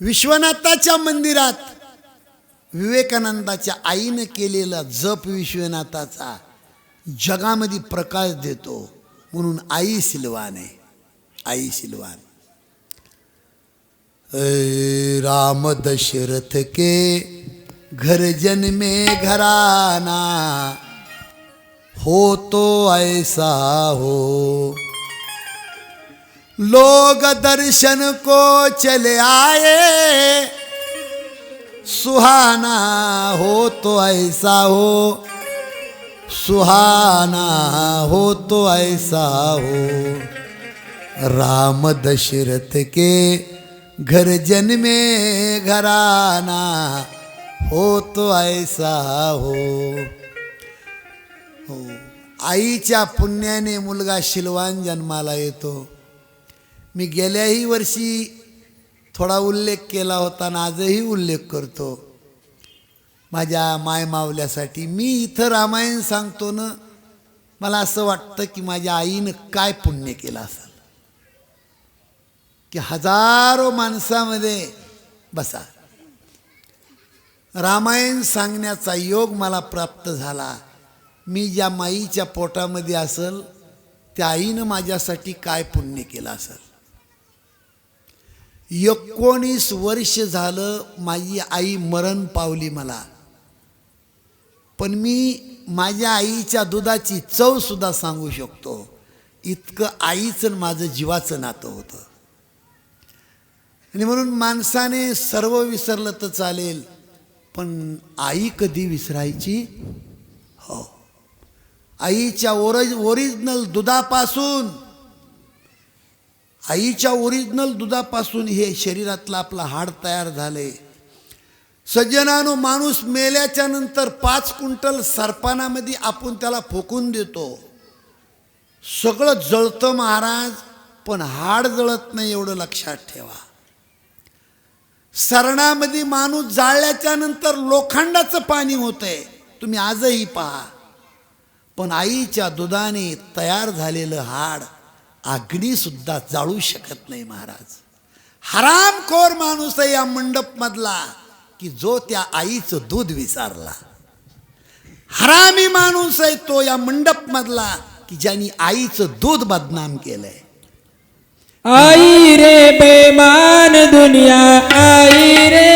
विश्वनाथाच्या मंदिरात विवेकानंदाच्या आईनं केलेला जप विश्वनाथाचा जगामध्ये प्रकाश देतो. म्हणून आई सिलवान आहे. आई सिलवान. राम दशरथ के घर जन्मे घराना, हो तो ऐसा हो. लोग दर्शन को चले आए, सुहाना हो तो ऐसा हो. सुहाना हो तो ऐसा हो, राम दशरथ के घर जन्मे घराना हो तो ऐसा हो. हो, आईच्या पुण्याने मुलगा शिलवान जन्माला येतो. मी गेल्याही वर्षी थोडा उल्लेख केला होता आणि आजही उल्लेख करतो माझ्या मायमावल्यासाठी. मी इथं रामायण सांगतो ना, मला असं वाटतं की माझ्या आईनं काय पुण्य केलं असेल की हजारो माणसामध्ये बसा रामायण सांगण्याचा योग मला प्राप्त झाला. मी ज्या माईच्या पोटामध्ये असेल त्या आईनं माझ्यासाठी काय पुण्य केलं असेल. 19 वर्ष झालं माझी आई मरण पावली मला, पण मी माझ्या आईच्या दुधाची चव सुद्धा सांगू शकतो. इतकं आईचं माझं जीवाचं नातं होतं. आणि म्हणून माणसाने सर्व विसरलं तर चालेल, पण आई कधी विसरायची. हो, आईच्या ओरिजिनल दुधापासून हे शरीरातलं आपलं हाड तयार झाले. सज्जनानो, माणूस मेल्याच्या नंतर 5 क्विंटल सरपानामध्ये आपण त्याला फोकून देतो. सगळं जळतं महाराज, पण हाड जळत नाही, एवढं लक्षात ठेवा. सरणामध्ये माणूस जाळल्याच्या नंतर लोखंडाचं पाणी होतंय, तुम्ही आजही पहा. पण आईच्या दुधाने तयार झालेलं हाड अग्नीसुद्धा जाळू शकत नाही महाराज. हरामखोर माणूस आहे या मंडपमधला की जो त्या आईचं दूध विसरला. हरामी माणूस आहे तो या मंडपमधला की ज्यांनी आईचं दूध बदनाम केलंय. आई रे बेमान दुनिया, आई रे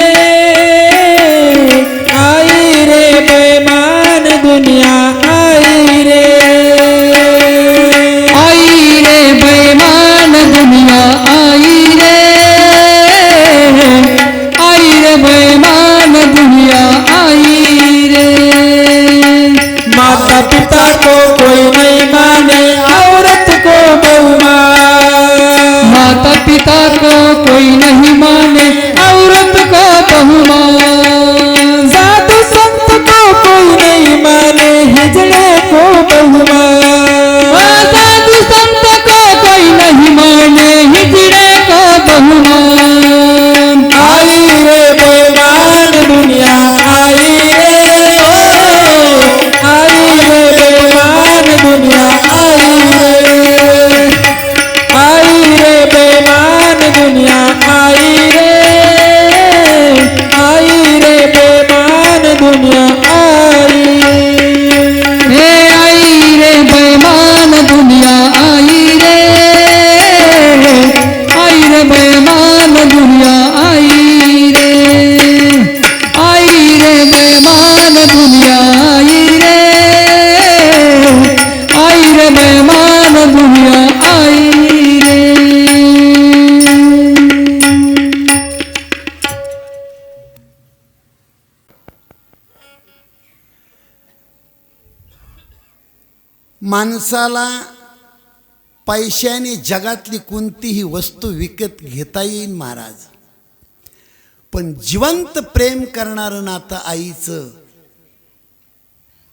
बेमान दुनिया, आई रे बेईमान दुनिया, आई रे बेईमान दुनिया, आई रे. माता पिता को कोई नहीं माने, औरत को बहुमान. माता पिता को कोई नहीं माने, औरत को बहुमान. साधु संत को कोई नहीं माने, हिजड़े को बहुमान. साधु संत को कोई नहीं माने, हिजड़े को बहुमान. आई रे बेईमान दुनिया, आई रे बेईमान दुनिया, आई रे बेईमान दुनिया, आई रे बेईमान दुनिया, आई. हे आई रे बेईमान दुनिया, आई रे बेईमान दुनिया, आई रे बेईमान दुनिया, आई रे बेईमान दुनिया, आई रे. माणसाला पैशाने जगातली कोणतीही वस्तू विकत घेता येईल महाराज, पण जिवंत प्रेम करणारं नातं आईचं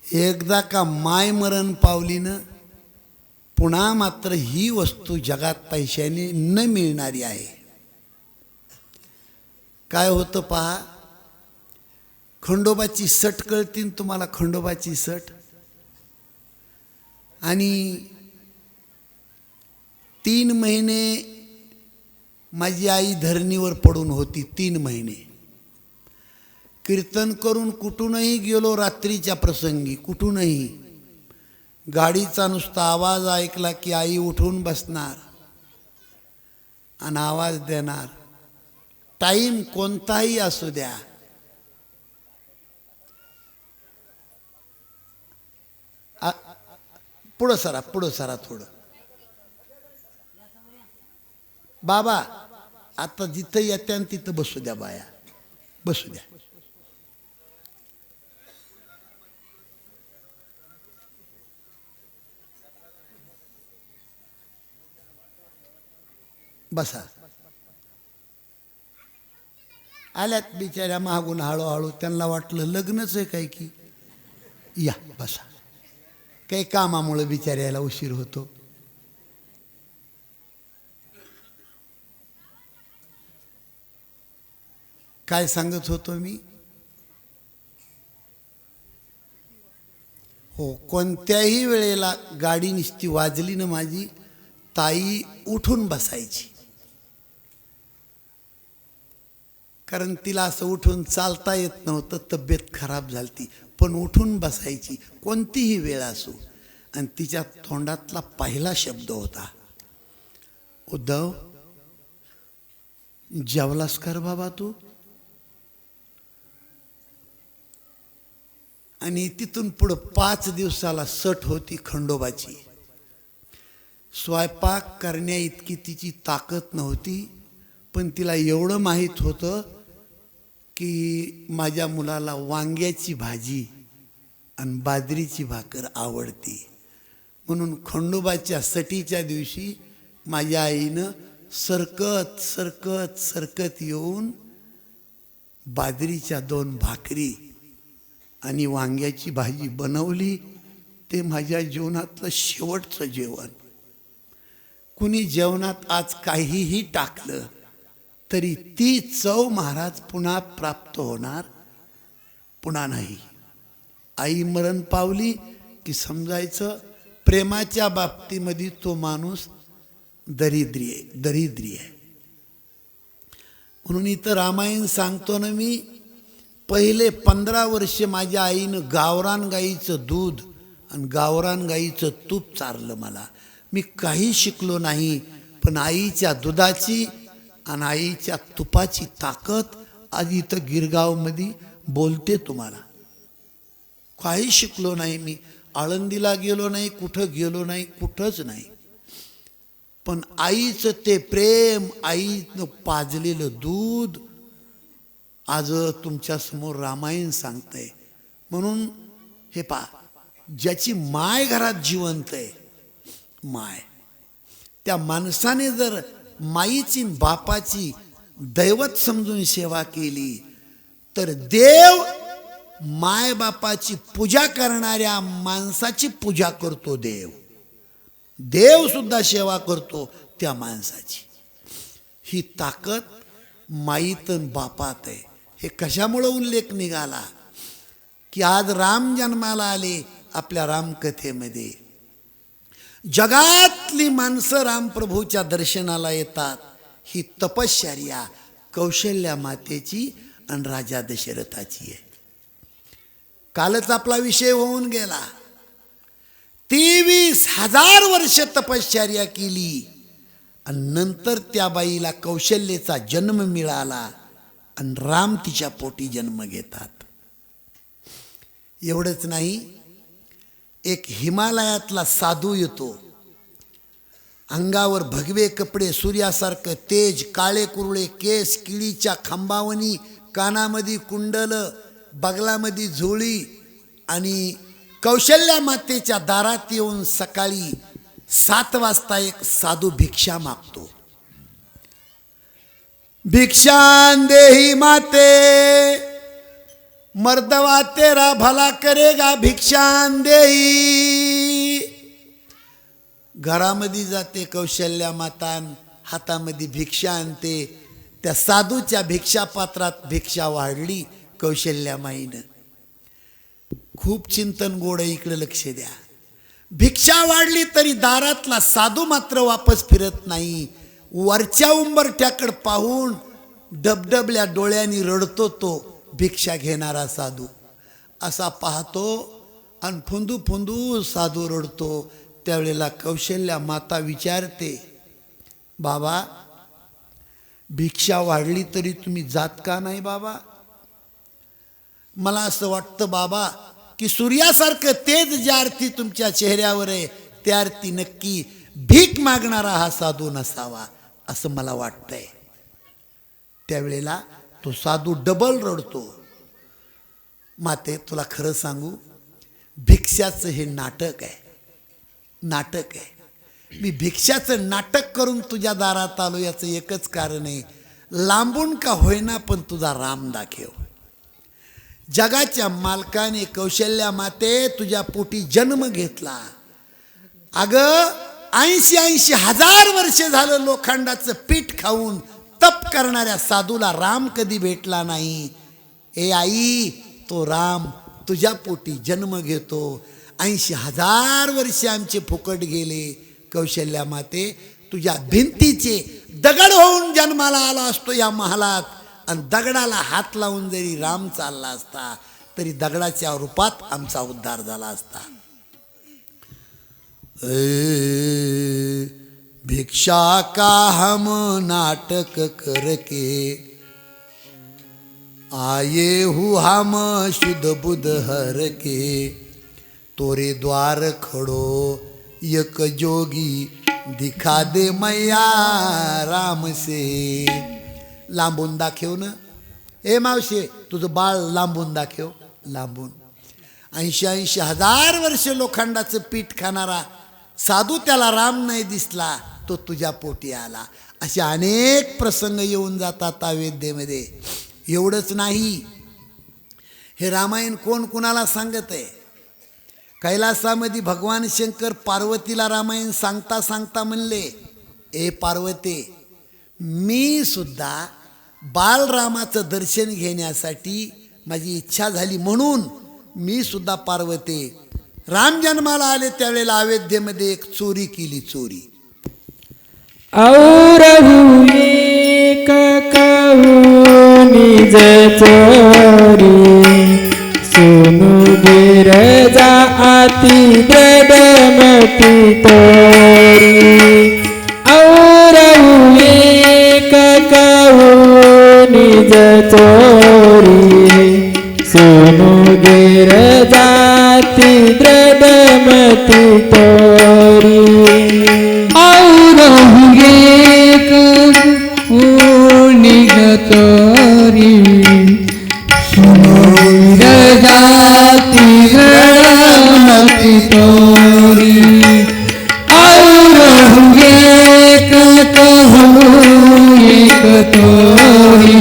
एकदा का माय मरण पावलीनं पुन्हा मात्र ही वस्तू जगात पैशाने न मिळणारी आहे. काय होतं पहा, खंडोबाची सट कळती तुम्हाला, खंडोबाची सट. आणि 3 महिने माझी आई धरणीवर पडून होती. 3 महिने कीर्तन करून कुठूनही गेलो, रात्रीच्या प्रसंगी कुठूनही, गाडीचा नुसता आवाज ऐकला की आई उठून बसणार आणि आवाज देणार. टाईम कोणताही असू द्या, पुढं सरा थोडं. बाबा आता जिथं येत्या तिथं बसू द्या, बाया बसू द्या. बसा. आल्यात बिचाऱ्या मागून हळूहळू. त्यांना वाटलं लग्नच आहे काय की. या बसा. काही कामामुळे बिचाऱ्याला उशीर होतो. काय सांगत होतो मी. हो, कोणत्याही वेळेला गाडी नुसती वाजली ना माझी, ताई उठून बसायची. कारण तिला असं उठून चालता येत नव्हतं, तब्येत खराब झालती, पण उठून बसायची कोणतीही वेळ असो. आणि तिच्या तोंडातला पहिला शब्द होता, उद्धव जेवलास कर बाबा तू. आणि तिथून पुढं 5 दिवसाला सट होती खंडोबाची. स्वयंपाक करण्या इतकी तिची ताकद नव्हती, पण तिला एवढं माहीत होतं की माझ्या मुलाला वांग्याची भाजी आणि बाजरीची भाकर आवडते. म्हणून खंडोबाच्या सटीच्या दिवशी माझ्या आईनं सरकत सरकत सरकत येऊन बाजरीच्या 2 भाकरी आणि वांग्याची भाजी बनवली. ते माझ्या जीवनातलं शेवटचं जेवण. कुणी जेवणात आज काहीही टाकलं तरी ती चव महाराज पुन्हा प्राप्त होणार पुन्हा नाही. आई मरण पावली की समजायचं प्रेमाच्या बाबतीमध्ये तो माणूस दरिद्री आहे. म्हणून इथं रामायण सांगतो ना मी. पहिले 15 वर्ष माझ्या आईनं गावरान गाईचं दूध आणि गावरान गाईचं तूप चारलं मला. मी काही शिकलो नाही, पण आईच्या दुधाची आणि आईच्या तुपाची ताकद आज इथं गिरगावमध्ये बोलते तुम्हाला. काही शिकलो नाही मी. आळंदीला गेलो नाही, कुठं गेलो नाही, कुठंच नाही. पण आईचं ते प्रेम, आईनं पाजलेलं दूध आज तुमच्यासमोर रामायण सांगतंय. म्हणून हे पहा, ज्याची माय घरात जिवंत आहे, माय, त्या माणसाने जर माईची बापाची दैवत समजून सेवा केली तर देव माय बापाची पूजा करणाऱ्या माणसाची पूजा करतो. देव सुद्धा सेवा करतो त्या माणसाची. ही ताकद माईत आणि बापात आहे. हे कशामुळे उल्लेख निघाला की आज राम जन्माला आले आपल्या रामकथेमध्ये. जगातली माणसं रामप्रभूच्या दर्शनाला येतात. ही तपश्चर्या कौशल्या मातेची आणि राजा दशरथाची आहे. कालच आपला विषय होऊन गेला. 23,000 वर्ष तपश्चर्या केली आणि नंतर त्या बाईला कौशल्येचा जन्म मिळाला आणि राम तिच्या पोटी जन्म घेतात. एवढंच नाही, एक हिमालयातला साधू येतो. अंगावर भगवे कपडे, सूर्यासारखं तेज, काळे कुरळे केस, किडीच्या खांबावणी, कानामध्ये कुंडल, बगलामध्ये झोळी आणि कौशल्या मातेच्या दारात येऊन सकाळी 7 वाजता एक साधू भिक्षा मागतो. भिक्षान देही माते, मर्दवा तेरा भला करेगा भिक्षान देही. घरामध्ये जाते कौशल्या माता, हातामध्ये भिक्षा आणते. त्या साधूच्या भिक्षा पात्रात भिक्षा वाढली कौशल्या माईनं. खूप चिंतन गोड आहे, इकडे लक्ष द्या. भिक्षा वाढली तरी दारातला साधू मात्र वापस फिरत नाही. वरच्या उंबरठ्याकडे पाहून डबडबल्या डोळ्यांनी रडतो तो भिक्षा घेणारा साधू. असा पाहतो आणि फुंदू फुंदू साधू रडतो. त्यावेळेला कौशल्या माता विचारते, बाबा भिक्षा वाढली तरी तुम्ही जात का नाही बाबा? मला असं वाटतं बाबा की सूर्यासारखं तेज ज्या अर्थी तुमच्या चेहऱ्यावर आहे त्या अर्थी नक्की भीक मागणारा हा साधू नसावा असं मला वाटतंय. त्यावेळेला तो साधू डबल रडतो. माते तुला खरं सांगू, भिक्षाचं हे नाटक आहे. मी भिक्षाचं नाटक करून तुझ्या दारात आलो याचं एकच कारण आहे, लांबून का होईना पण तुझा राम दाखव. जगाच्या मालकाने कौशल्या माते तुझ्या पोटी जन्म घेतला. अगं 80 हजार वर्ष झालं लोखंडाचं पीठ खाऊन तप करणाऱ्या साधूला राम कधी भेटला नाही. ए आई, तो राम तुझ्या पोटी जन्म घेतो. 80 हजार वर्ष आमचे फुकट गेले. कौशल्या माते, तुझ्या भिंतीचे दगड होऊन जन्माला आला असतो या महालात, आणि दगडाला हात लावून जरी राम चालला असता तरी दगडाच्या रूपात आमचा उद्धार झाला असता. भिक्षा का हम नाटक करके आये हूँ हम शुद्ध बुद्ध हर के, तोरे द्वार खड़ो एक जोगी दिखा दे मैया राम से. लांबून दाखव ना ए मावशे, तुझं बाळ लांबून दाखव. लांबून 80 हजार वर्ष लोखंडाचं पीठ खाणारा साधू, त्याला राम नाही दिसला, तो तुझ्या पोटी आला. असे अनेक प्रसंग येऊन जातात अयोध्येमध्ये. एवढंच नाही, हे रामायण कोण कुणाला सांगत आहे? कैलासामध्ये भगवान शंकर पार्वतीला रामायण सांगता सांगता म्हणले, ए पार्वते, मी सुद्धा बालरामाचं दर्शन घेण्यासाठी माझी इच्छा झाली, म्हणून मी सुद्धा पार्वते राम जन्माला आले त्यावेळेला अयोध्येमध्ये एक चोरी केली. चोरी और एक कहू निज चोरी, सुनु बिरजा अति दडमती तोरी. और एक कहू निज चोरी, सुनु बिरजा अति दडमती तोरी. निगतोरी जाती गणमती तोरी. और एक कहूँ एक तोरी,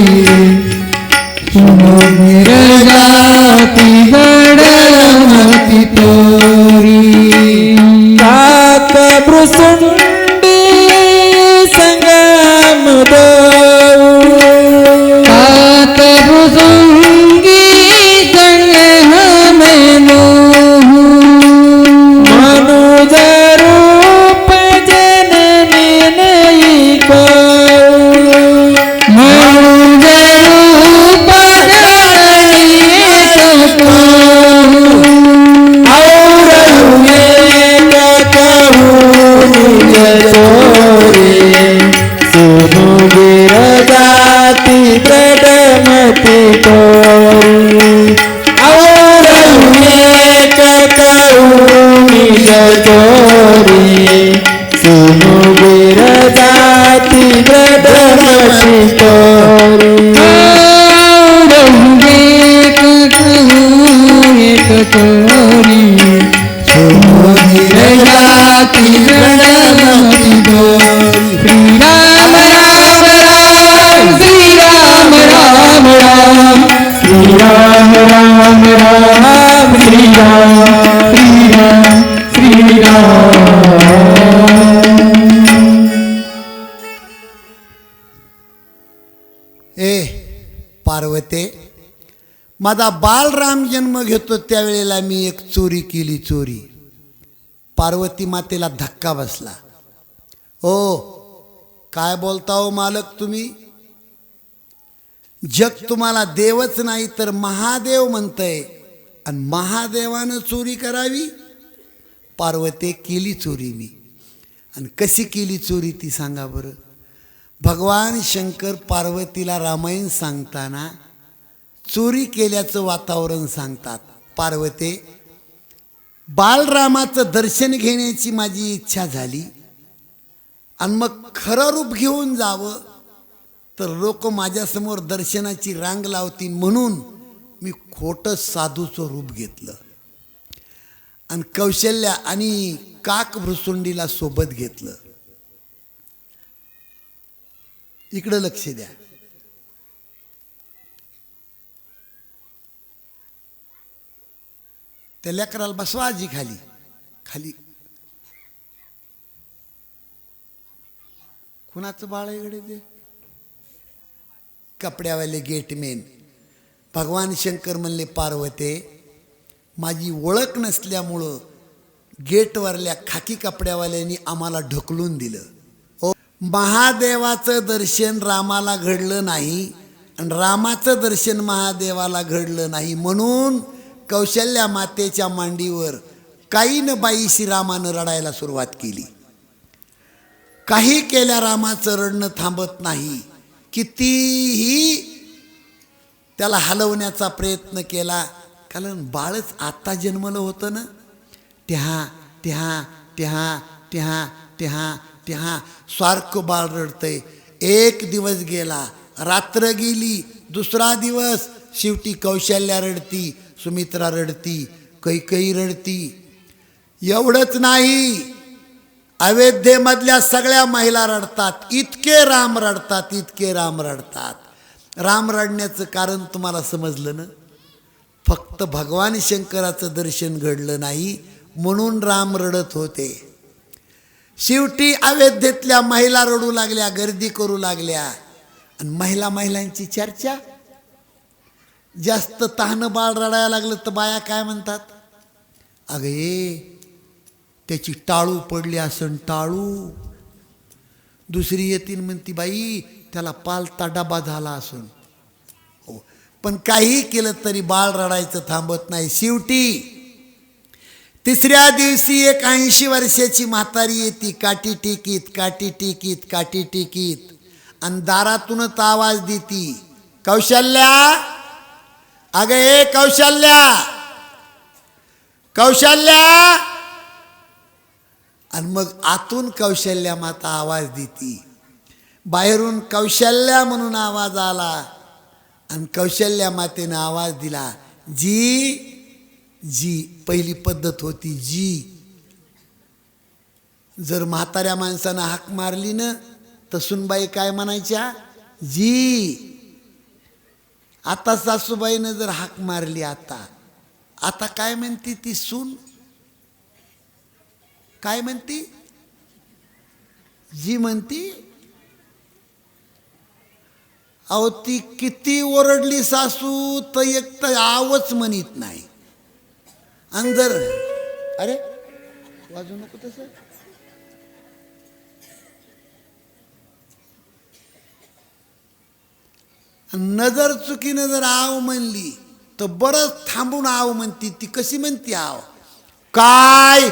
जाती गणमती तोरी. काक भ्रुसुंडी संगम दो, भुसुंगी संग हमें मनुज रूप जननी नहीं को, मनुज रूप जननी को. और एक कहूँ निज चोरी, सुनु बिरजाति दडमती तोरी. और एक कहूँ निज चोरी, सुनु बिरजाति दडमती तोरी. एक तोरी जाती गणमती तोरी. श्री राम राम राम, श्री राम राम राम, श्री राम श्री राम श्री राम. ए पार्वते, माझा बालराम जन्म घेतो त्यावेळेला मी एक चोरी केली. चोरी. पार्वती मातेला धक्का बसला. ओ काय बोलता हो मालक तुम्ही? जग तुम्हाला देवच नाही तर महादेव म्हणतंय, आणि महादेवानं चोरी करावी? पार्वते, केली चोरी मी. आणि कशी केली चोरी ती सांगा बरं. भगवान शंकर पार्वतीला रामायण सांगताना चोरी केल्याचं वातावरण सांगतात. पार्वते, बालरामाचं दर्शन घेण्याची माझी इच्छा झाली, आणि मग खरं रूप घेऊन जावं तर लोक माझ्यासमोर दर्शनाची रांग लावतील, म्हणून मी खोटं साधूचं रूप घेतलं. आणि कौशल्या आणि काक भृसुंडीला सोबत घेतलं. इकडं लक्ष द्या. त्या लेकराला बसवा आजी खाली खाली. कुणाचं बाळ इकडे ते कपड्यावाले गेटमेन. भगवान शंकर म्हणले पार्वते माझी ओळख नसल्यामुळं गेटवरल्या खाकी कपड्यावाल्यांनी आम्हाला ढकलून दिलं. ओ महादेवाचं दर्शन रामाला घडलं नाही आणि रामाचं दर्शन महादेवाला घडलं नाही म्हणून कौशल्या मातेच्या मांडीवर काईन बाई श्रीरामानं रडायला सुरुवात केली. काही केल्या रामाचं रडणं थांबत नाही. कितीही त्याला हलवण्याचा प्रयत्न केला कारण बाळच आता जन्मलं होतं ना. ट्या ट्या ट्या ट्या ट्या ट्या सारखं बाळ रडतंय. एक दिवस गेला, रात्र गेली, दुसरा दिवस. शेवटी कौशल्या रडती, सुमित्रा रडती, कैकेयी रडती. एवढंच नाही, अयोध्येमधल्या सगळ्या महिला रडतात. इतके राम रडतात, इतके राम रडतात. राम रडण्याचं कारण तुम्हाला समजलं ना. फक्त भगवान शंकराचं दर्शन घडलं नाही म्हणून राम रडत होते. शेवटी अयोध्येतल्या महिला रडू लागल्या, गर्दी करू लागल्या. आणि महिलांची चर्चा. जास्त तहानं बाळ रडायला लागलं तर बाया काय म्हणतात, अगं ये त्याची टाळू पडली असन टाळू. दुसरी येतील म्हणती बाई त्याला पालता डबा झाला असन. हो, पण काही केलं तरी बाळ रडायचं थांबत नाही. शेवटी तिसऱ्या दिवशी एक 80 वर्षाची म्हातारी येते, काठी टिकीत काठी टिकीत काठी टिकीत. आणि दारातूनच आवाज देती, कौशल्या, अगं ए कौशल्या, कौशल्या. आणि मग आतून कौशल्या माता आवाज देती. बाहेरून कौशल्या म्हणून आवाज आला आणि कौशल्या मातेनं आवाज दिला, जी जी. पहिली पद्धत होती जी. जर म्हाताऱ्या माणसानं हाक मारली ना तर सुनबाई काय म्हणायच्या, जी. आता सासूबाईनं जर हाक मारली आता काय म्हणती ती सून, काय म्हणती, जी म्हणती. अहो ती किती ओरडली सासू तर एक तर आवच म्हणत नाही. आणि जर अरे वाजू नको तसं. नजर चुकीनं जर आव म्हणली तर बरंच थांबून आव म्हणती. ती कशी म्हणती आव, काय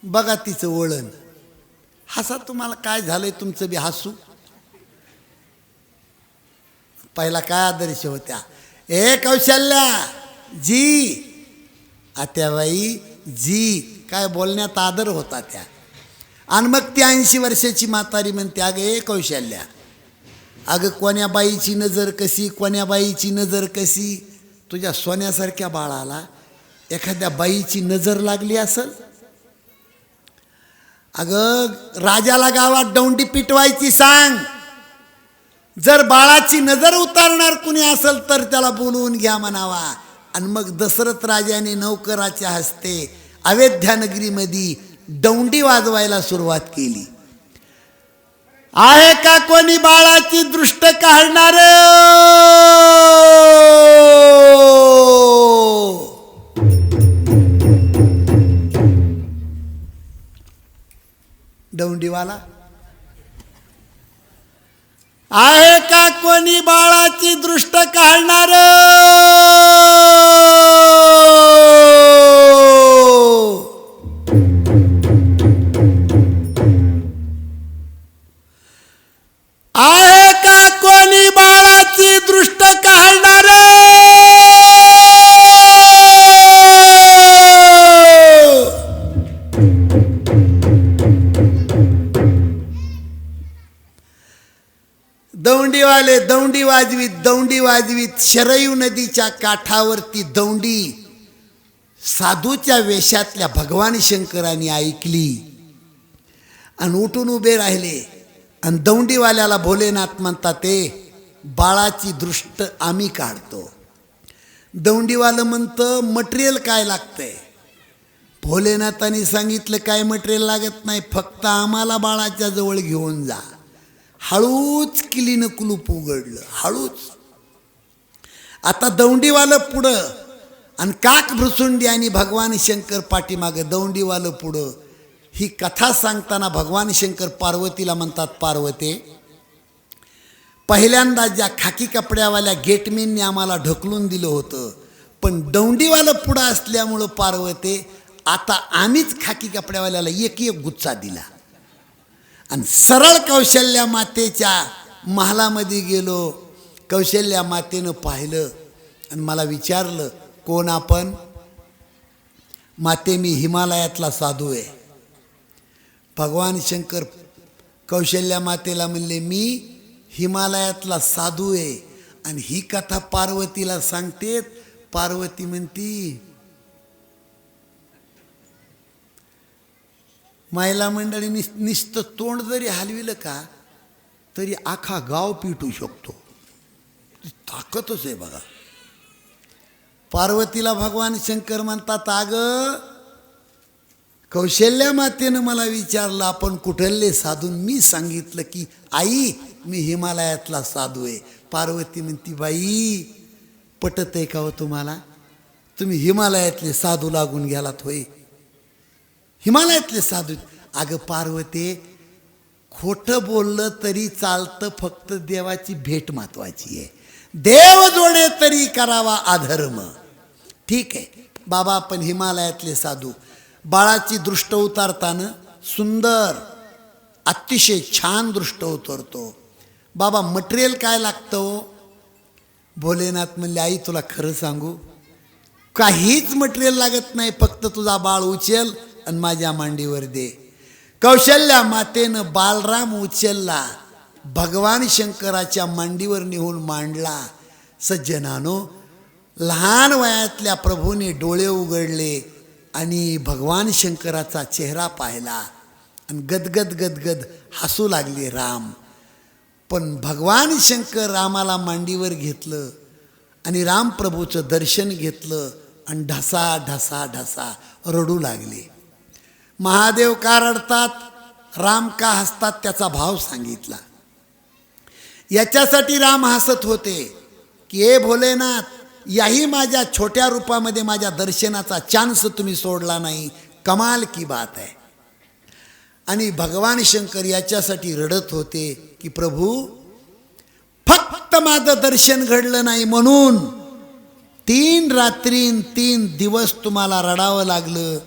बघा तिचं वळण. हसा, तुम्हाला काय झालंय तुमचं बी हसू. पहिला काय आदर्श होत्या, ए कौशल्या जी. आत्याबाई जी काय बोलण्यात आदर होता त्या. आणि मग ती 80 वर्षाची म्हातारी म्हणते, अगं ए कौशल्या, अगं कोण्या बाईची नजर कशी, कोण्या बाईची नजर कशी. तुझ्या सोन्यासारख्या बाळाला एखाद्या बाईची नजर लागली असेल. अगं राजाला गावात दौंडी पिटवायची सांग. जर बाळाची नजर उतारणार कुणी असेल तर त्याला बोलवून घ्या म्हणावा. आणि मग दशरथ राजाने नौकराच्या हस्ते अयोध्या नगरीमध्ये दौंडी वाजवायला सुरुवात केली. आहे का कोणी बाळाची दृष्ट काढणार, दौंडीवाला आहे का कोणी बाळाची दृष्ट काढणार. आहे का कोणी बाळाची दृष्ट काढणार. दौंडीवाले दौंडी वाजवीत दौंडी दौंडी वाजवीत शरयू नदीच्या काठावरती दौंडी साधूच्या वेशातल्या भगवान शंकरांनी ऐकली आणि उठून उभे राहिले. आणि दौंडीवाल्याला भोलेनाथ म्हणतात, ते बाळाची दृष्ट आम्ही काढतो. दौंडीवालं म्हणतं, मटेरियल काय लागतंय? भोलेनाथांनी सांगितलं, काय मटेरियल लागत नाही, फक्त आम्हाला बाळाच्या जवळ घेऊन जा. हळूच किलीनं कुलूप उघडलं, हळूच. आता दौंडीवालं पुढं आणि काक भ्रुसुंडी आणि भगवान शंकर पाठीमागं. दौंडीवालं पुढं. ही कथा सांगताना भगवान शंकर पार्वतीला म्हणतात, पार्वते, पहिल्यांदा ज्या खाकी कपड्यावाल्या गेटमॅनने आम्हाला ढकलून दिलं होतं, पण दौंडीवालं पुढं असल्यामुळं पार्वते आता आम्हीच खाकी कपड्यावाल्याला एक एक गुच्छा दिला आणि सरळ कौशल्या मातेच्या महालामध्ये गेलो. कौशल्या मातेनं पाहिलं आणि मला विचारलं, कोण आपण? माते, मी हिमालयातला साधू आहे. भगवान शंकर कौशल्या मातेला म्हणले, मी हिमालयातला साधू आहे आणि ही कथा पार्वतीला सांगतेत. पार्वती म्हणती, महिला मंडळी नुसतं तोंड जरी हलविलं का तरी आखा गाव पिटू शकतो. ताकदच आहे बघा. पार्वतीला भगवान शंकर म्हणतात, अगं कौशल्या मातेनं मला विचारलं, आपण कुठले साधू? मी सांगितलं की आई, मी हिमालयातला साधू आहे. पार्वती म्हणती, बाई पटत आहे का हो तुम्हाला? तुम्ही हिमालयातले साधू लागून गेलात होय? हिमालयातले साधू? अगं पार्वती, खोटं बोललं तरी चालतं, फक्त देवाची भेट महत्वाची आहे. देव जोडे तरी करावा अधर्म. ठीक आहे बाबा, आपण हिमालयातले साधू. बाळाची दृष्ट उतारताना सुंदर, अतिशय छान दृष्ट उतरतो. बाबा मटेरियल काय लागतं हो? भोलेनाथ म्हणले, आई तुला खरं सांगू, काहीच मटेरियल लागत नाही, फक्त तुझा बाळ उचल आणि माझ्या मांडीवर दे. कौशल्या मातेनं बालराम उचलला, भगवान शंकराच्या मांडीवर नेऊन मांडला. सज्जनानो, लहान वयातल्या प्रभूने डोळे उघडले आणि भगवान शंकराचा चेहरा पाहिला आणि गदगद गदगद हसू लागले राम. पण भगवान शंकर रामाला मांडीवर घेतलं आणि रामप्रभूचं दर्शन घेतलं आणि ढसा ढसा ढसा रडू लागले. महादेव का रडतात, राम का हसतात, त्याचा भाव सांगितला. याच्यासाठी राम हसत होते की ए भोलेनाथ, याही माझ्या छोट्या रूपामध्ये माझ्या दर्शनाचा चान्स तुम्ही सोडला नाही, कमाल की बात आहे. आणि भगवान शंकर याच्यासाठी रडत होते की प्रभू, फक्त माझं दर्शन घडलं नाही म्हणून 3 रात्री 3 दिवस तुम्हाला रडावं लागलं.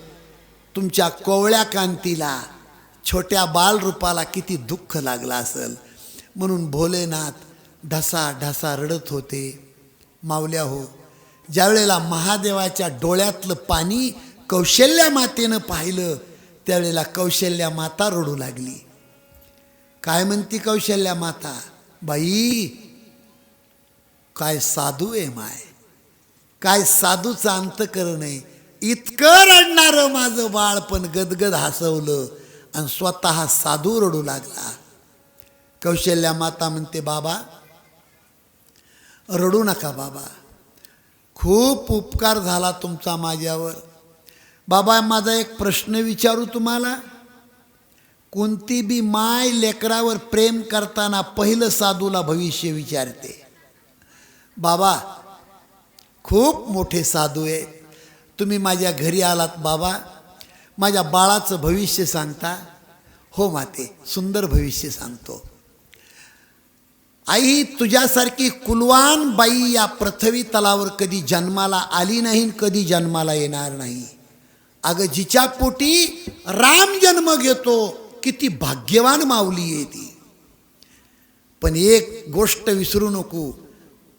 तुमच्या कोवळ्या कांतीला, छोट्या बालरूपाला किती दुःख लागलं असेल. म्हणून भोलेनाथ ढसा ढसा रडत होते. माऊल्या हो, ज्यावेळेला महादेवाच्या डोळ्यातलं पाणी कौशल्या मातेनं पाहिलं, त्यावेळेला कौशल्या माता रडू लागली. काय म्हणती कौशल्या माता, बाई काय साधू आहे माय, काय साधूचा अंतःकरण आहे. इतकं रडणारं माझं बाळ पण गदगद हसवलं आणि स्वतः साधू रडू लागला. कौशल्या माता म्हणते, बाबा रडू नका बाबा, खूप उपकार झाला तुमचा माझ्यावर. बाबा माझा एक प्रश्न विचारू तुम्हाला. कोणती बी माय लेकरावर प्रेम करताना पहिलं साधूला भविष्य विचारते. बाबा खूप मोठे साधू आहेत, तुम्ही माझ्या घरी आलात बाबा, माझ्या बाळाचं भविष्य सांगता? हो माते, सुंदर भविष्य सांगतो. आई, तुझ्यासारखी कुलवान बाई या पृथ्वी तलावर कधी जन्माला आली नाही, कधी जन्माला येणार नाही. अगं जिच्या पोटी राम जन्म घेतो, किती भाग्यवान माऊली आहे ती. पण एक गोष्ट विसरू नको,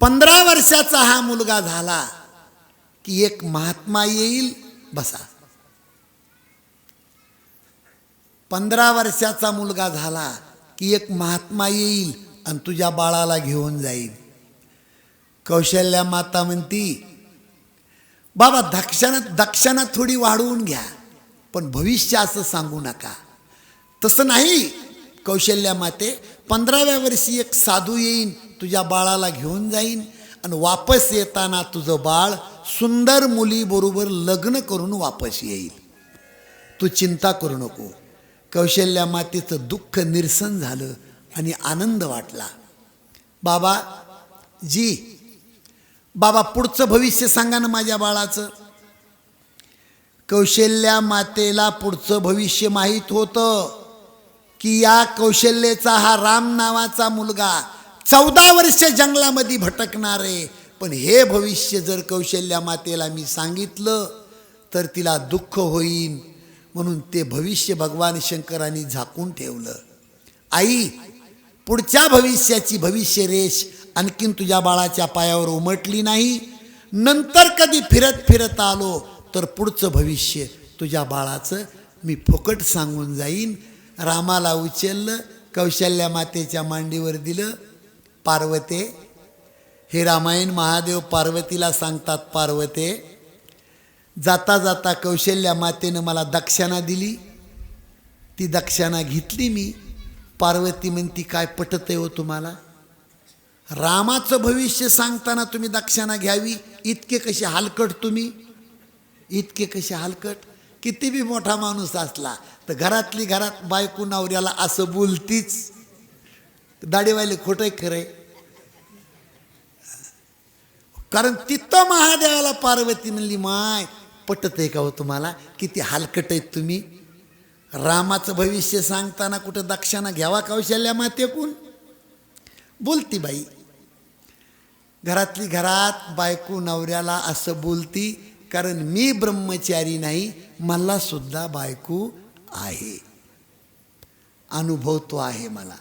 15 वर्षाचा हा मुलगा झाला की एक महात्मा येईल. बसा, 15 वर्षाचा मुलगा झाला की एक महात्मा येईल आणि तुझ्या बाळाला घेऊन जाईल. कौशल्या माता म्हणती, बाबा दक्षिणा थोडी वाढवून घ्या, पण भविष्य असं सांगू नका. तसं नाही कौशल्या माते, 15व्या वर्षी एक साधू येईन, तुझ्या बाळाला घेऊन जाईन आणि वापस येताना तुझं बाळ सुंदर मुलीबरोबर लग्न करून वापस येईल. तू चिंता करू नको. कौशल्या मातेचं दुःख निरसन झालं आणि आनंद वाटला. बाबा पुढचं भविष्य सांगा ना माझ्या बाळाचं. कौशल्या मातेला पुढचं भविष्य माहीत होतं की या कौशल्याचा हा राम नावाचा मुलगा 14 वर्ष जंगलामध्ये भटकणार आहे. पण हे भविष्य जर कौशल्या मातेला मी सांगितलं तर तिला दुःख होईल, म्हणून ते भविष्य भगवान शंकरांनी झाकून ठेवलं. आई, पुढच्या भविष्याची भविष्य रेष आणखीन तुझ्या बाळाच्या पायावर उमटली नाही. नंतर कधी फिरत फिरत आलो तर पुढचं भविष्य तुझ्या बाळाचं मी फुकट सांगून जाईन. रामाला उचललं, कौशल्या मातेच्या मांडीवर दिलं. पार्वते, हे रामायण महादेव पार्वतीला सांगतात, पार्वते, जाता जाता कौशल्या मातेनं मला दक्षिणा दिली, ती दक्षिणा घेतली मी. पार्वती म्हणती, काय पटतंय हो तुम्हाला? रामाचं भविष्य सांगताना तुम्ही दक्षिणा घ्यावी, इतके कसे हलकट तुम्ही, इतके कसे हलकट. किती बी मोठा माणूस असला तर घरातली घरात बायको नवऱ्याला असं बोलतीच. दाढीवाले खोटं खरंय. कारण तिथं महादेवाला पार्वती म्हणली, माय पटत आहे का हो तुम्हाला? किती हलकट आहेत तुम्ही. रामाचं भविष्य सांगताना कुठं दक्षिणा घ्यावा कौशल्या मातेकून? बोलती बाई. घरातली घरात बायको नवऱ्याला असं बोलती, कारण मी ब्रह्मचारी नाही, मला सुद्धा बायको आहे, अनुभव तो आहे मला.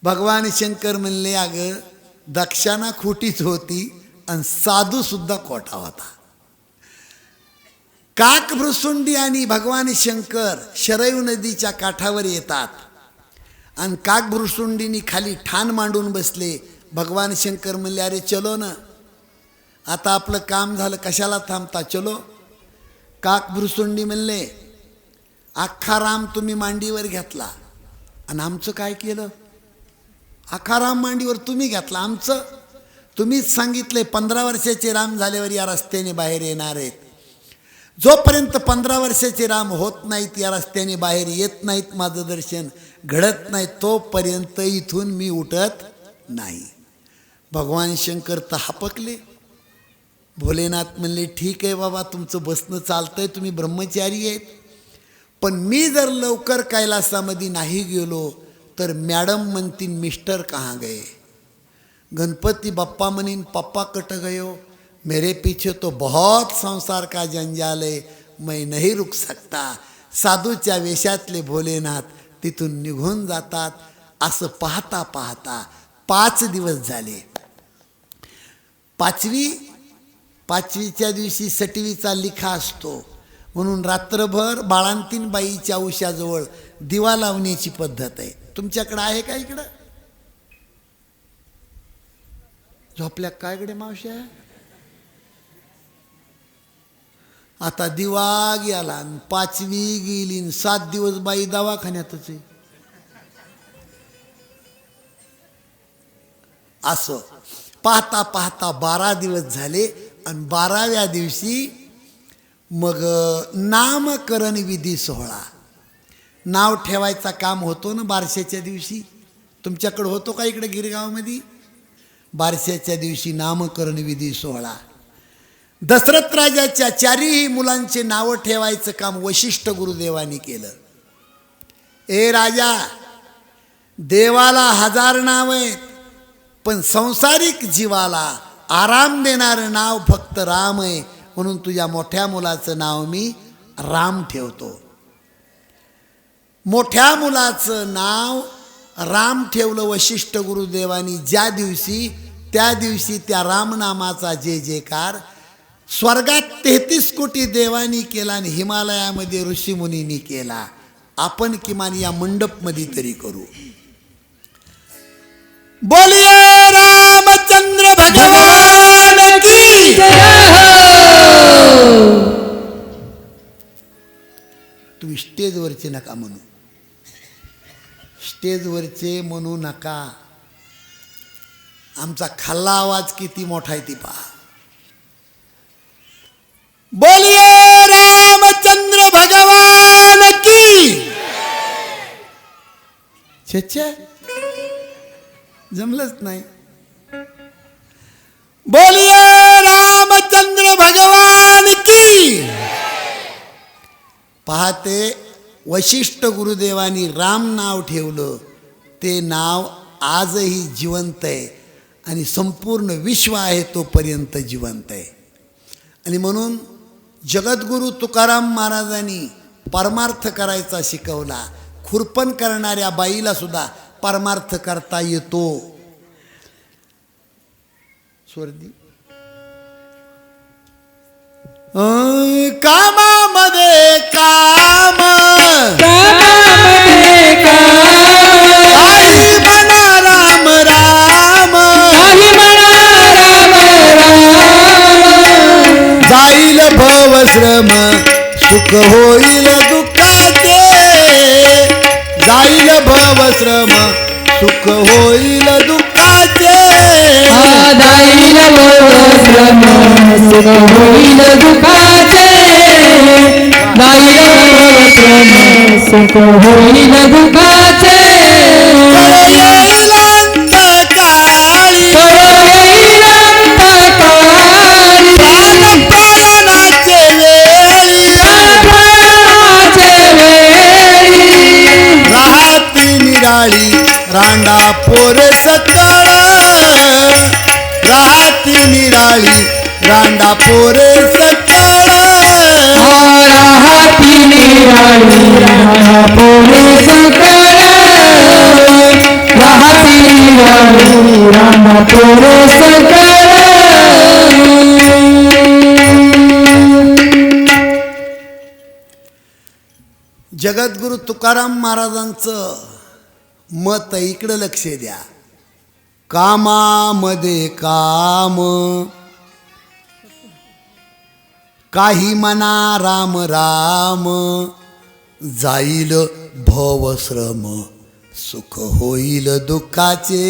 भगवान शंकर म्हणले, अगं दक्षिणा खोटीच होती आणि साधू सुद्धा खोटा होता. काकभ्रुसुंडी आणि भगवान शंकर शरयू नदीच्या काठावर येतात आणि काकभ्रुसुंडीनी खाली ठाण मांडून बसले. भगवान शंकर म्हणले, अरे चलो ना, आता आपलं काम झालं, कशाला थांबता, चलो. काकभ्रुसुंडी म्हणले, अख्खा राम तुम्ही मांडीवर घेतला आणि आमचं काय केलं? अख्खा राम मांडीवर तुम्ही घेतला, आमचं तुम्हीच सांगितले 15 वर्षाचे राम झाल्यावर या रस्त्याने बाहेर येणार आहेत. जोपर्यंत 15 वर्षाचे राम होत नाहीत, या रस्त्याने बाहेर येत नाहीत, माझं दर्शन घडत नाही, तोपर्यंत इथून मी उठत नाही. भगवान शंकर तर हापकले. भोलेनाथ म्हणले, ठीक आहे बाबा, तुमचं बसणं चालतंय, तुम्ही ब्रह्मचारी आहेत, पण मी जर लवकर कैलासामध्ये नाही गेलो तर मॅडम म्हणतीन मिस्टर कहाँ गए. गणपति बप्पा मनीन पप्पा कट गयो, मेरे पीछे तो बहुत संसार का जंजाल है, मैं नहीं रुक सकता. साधूच्या वेशातले भोलेनाथ तिथून निघून जातात. असं पाहता पाहता 5 दिवस झाले. पाचवीच्या दिवशी सटवीचा लिखा असतो, म्हणून रात्रभर बाळांतीन बाईच्या उशाजवळ दिवा लावण्याची पद्धत आहे. तुमच्याकडे आहे का? इकडं झोपल्या काय कडे मावश्या? आता दिवा गेला, 5वी गेली, 7 दिवस बाई दवाखान्यातच आहे. असं पाहता पाहता 12 दिवस झाले आणि 12व्या दिवशी मग नामकरण विधी सोहळा. नाव ठेवायचा काम होतो ना बारशाच्या दिवशी. तुमच्याकडे होतो का इकडे गिरगावमध्ये? बारशाच्या दिवशी नामकरण विधी सोहळा. दशरथ राजाच्या 4ही मुलांचे नावं ठेवायचं काम वशिष्ठ गुरुदेवांनी केलं. ए राजा, देवाला 1000 नाव आहेत, पण संसारिक जीवाला आराम देणारं नाव फक्त राम आहे, म्हणून तुझ्या मोठ्या मुलाचं नाव मी राम ठेवतो. मोठ्या मुलाचं नाव राम ठेवलं वशिष्ठ गुरुदेवांनी ज्या दिवशी, त्या दिवशी त्या रामनामाचा जय जयकार स्वर्गात 33 कोटी देवांनी केला आणि हिमालयामध्ये ऋषीमुनींनी केला. आपण किमान या मंडपमध्ये तरी करू. बोलिए रामचंद्र भगवान स्टेजवरचे नका म्हणू, स्टेजवरचे म्हणू नका. आमचा खाल्ला आवाज किती मोठा आहे ती पहा. बोलिए रामचंद्र भगवान की. छे जमलंच नाही. बोलिए रामचंद्र भगवान की. पहाते वशिष्ठ गुरुदेवानी राम नाव ठेवलं, ते नाव आजही जिवंत आहे आणि संपूर्ण विश्व आहे तोपर्यंत जिवंत आहे. आणि म्हणून जगद्गुरु तुकाराम महाराजांनी परमार्थ करायचा शिकवला. खुरपण करणाऱ्या बाईला सुद्धा परमार्थ करता येतो. स्वर्दी कामामध्ये काम, कामामध्ये काम, आई म्हणा राम राम, काही म्हणा राम राम. जाईल भवश्रम सुख होईल दुःखाचे, जाईल भवश्रम सुख होईल दुःखाचे. जाईल भवश्रम सुख होईल दुःखाचे, जाईल भवश्रम सुख होईल दुःखाचे. येईल अंतकाळी, येईल अंतकाळी, प्राणप्रयाणाचे वेळी, प्राणाचे वेळी. राहती निराळी रांडा पोर सकळ, राहती निराळी रांडा पोर सकळ. राहती निराळी रांडा पोर सकळ, राहती निराळी रांडा पोर सकळ. जगद्गुरु तुकाराम महाराजांचं मत आहे, इकडं लक्ष द्या. कामामध्ये काम, काही म्हणा राम राम, जाईल भवश्रम सुख होईल दुःखाचे.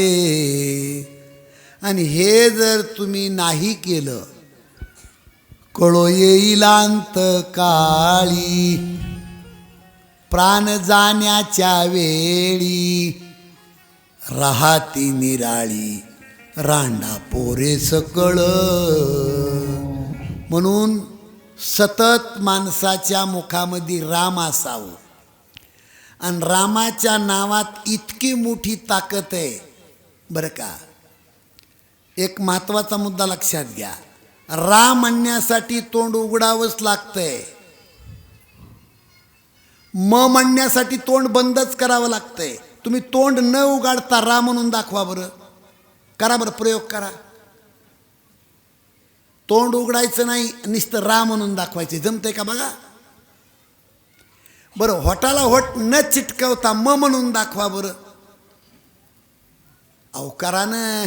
आणि हे जर तुम्ही नाही केलं, कळो येईल अंतकाळी, प्राण जाण्याच्या वेळी, राहती निराळी रांडा पोरे सकळ. म्हणून सतत माणसाच्या मुखामध्ये राम असावं. आणि रामाच्या नावात इतकी मोठी ताकद आहे बरं का. एक महत्त्वाचा मुद्दा लक्षात घ्या. राम म्हणण्यासाठी तोंड उघडावंच लागतंय. म म्हणण्यासाठी तोंड बंदच करावं लागतंय. तुम्ही तोंड न उघडता रा म्हणून दाखवा बरं. करा बरं, प्रयोग करा. तोंड उघडायचं नाही, नुसतं रा म्हणून दाखवायचे. जमतंय का बघा बरं. होटाला होट न चिटकवता म म्हणून दाखवा बरं. अहो करा ना.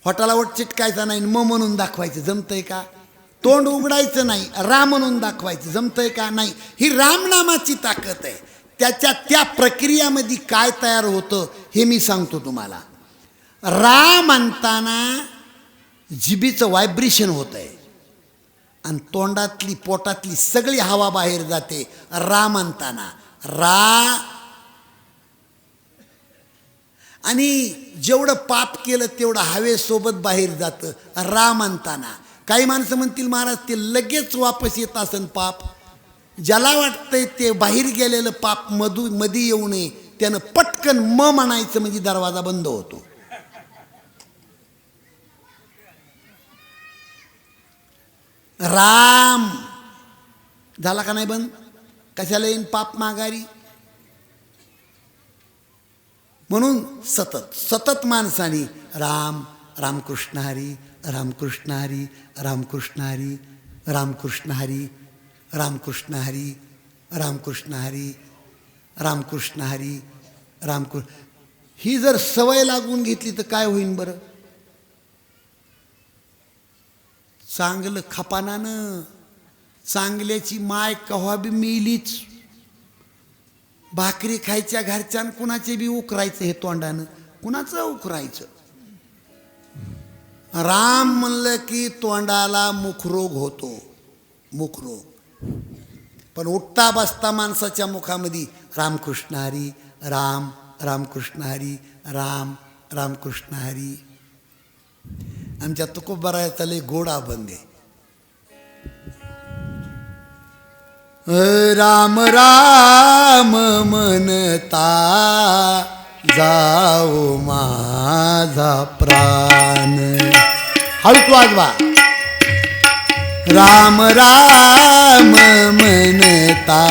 होटाला होट चिटकायचा नाही, म म्हणून दाखवायचं. जमतंय का? तोंड उघडायचं नाही, रा म्हणून दाखवायचं. जमतंय का? नाही. ही रामनामाची ताकद आहे. त्या प्रक्रियामध्ये काय तयार होतं हे मी सांगतो तुम्हाला. रा म्हणताना जिभेचं व्हायब्रेशन होत आहे आणि तोंडातली पोटातली सगळी हवा बाहेर जाते. रा म्हणताना रा. आणि जेवढं पाप केलं तेवढं हवेसोबत बाहेर जातं रा म्हणताना. काही माणसं म्हणतील महाराज ते लगेच वापस येत असेल पाप. ज्याला वाटतंय ते बाहेर गेलेलं पाप मध्ये येऊ नये, त्यानं पटकन म म्हणायचं म्हणजे दरवाजा बंद होतो. राम झाला का नाही बंद? कशाला येईन पाप माघारी? म्हणून सतत सतत माणसाने राम रामकृष्ण हरी, रामकृष्ण हरी, रामकृष्ण हरी, रामकृष्ण हरी, रामकृष्ण हरी, रामकृष्ण हरी, रामकृष्ण हरी, रामकृष्ण. ही जर सवय लागून घेतली तर काय होईन बरं? चांगलं खपानानं चांगल्याची माय कव्हा बी मेलीच. भाकरी खायच्या घरच्यान कुणाचे बी उकरायचं हे तोंडानं, कुणाचं उकरायचं. राम म्हणलं की तोंडाला मुखरोग होतो, मुखरोग. पण उठता बसता माणसाच्या मुखामध्ये रामकृष्ण हरी, राम रामकृष्ण हरी, राम रामकृष्ण हरी. आमच्या तुकोबारायाचा लय गोड अभंग आहे. राम राम म्हणता जाओ माझा प्राण. हळूच वाजवा. राम राम म्हणता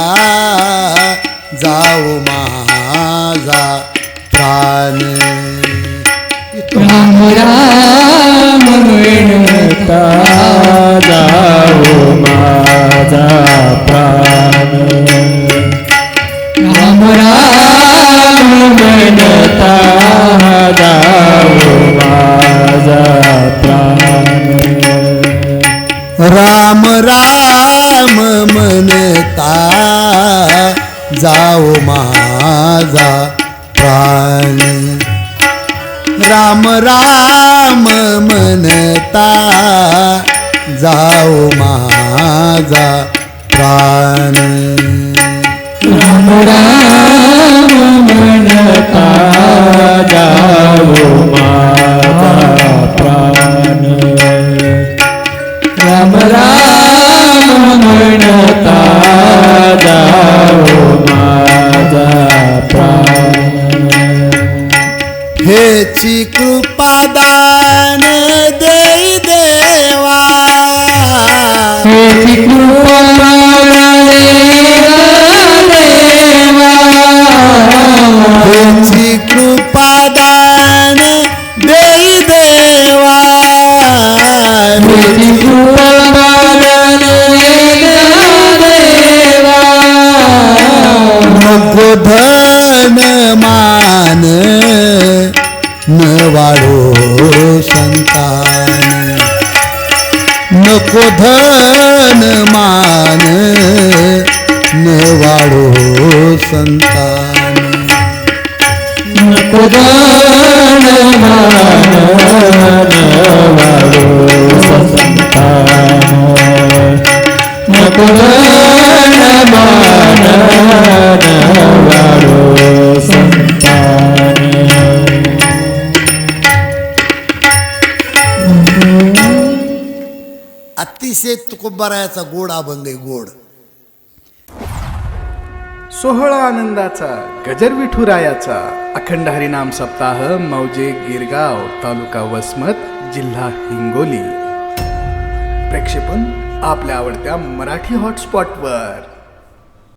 जाओ माझा प्राण. राम राम म्हणता जाओ माझा प्राण. राम राम म्हणता जाओ माझा प्राण. राम राम म्हणता जाओ माझा प्राण. राम राम म्हणता जाओ माझा प्राण. राम राम म्हणता जाओ माझा प्राण. राम राम म्हणता जाओ माझा प्राण. हेची कृपा दान देई देवा. हेची कृपा हेची कृपा दान देई देवा. हेची कृपा नको धन मान न वाढो संतान. नको धन मान न वाढो संतान. नको धन मान वाढो संतान. नको धन मान वाढो संतान. अतिशय तुकोबारायाचा गोड अभंग आहे, गोड. सोहळा आनंदाचा गजर विठुरायाचा अखंड हरिनाम सप्ताह मौजे गिरगाव तालुका वसमत जिल्हा हिंगोली. प्रक्षेपण आपल्या आवडत्या मराठी हॉटस्पॉटवर.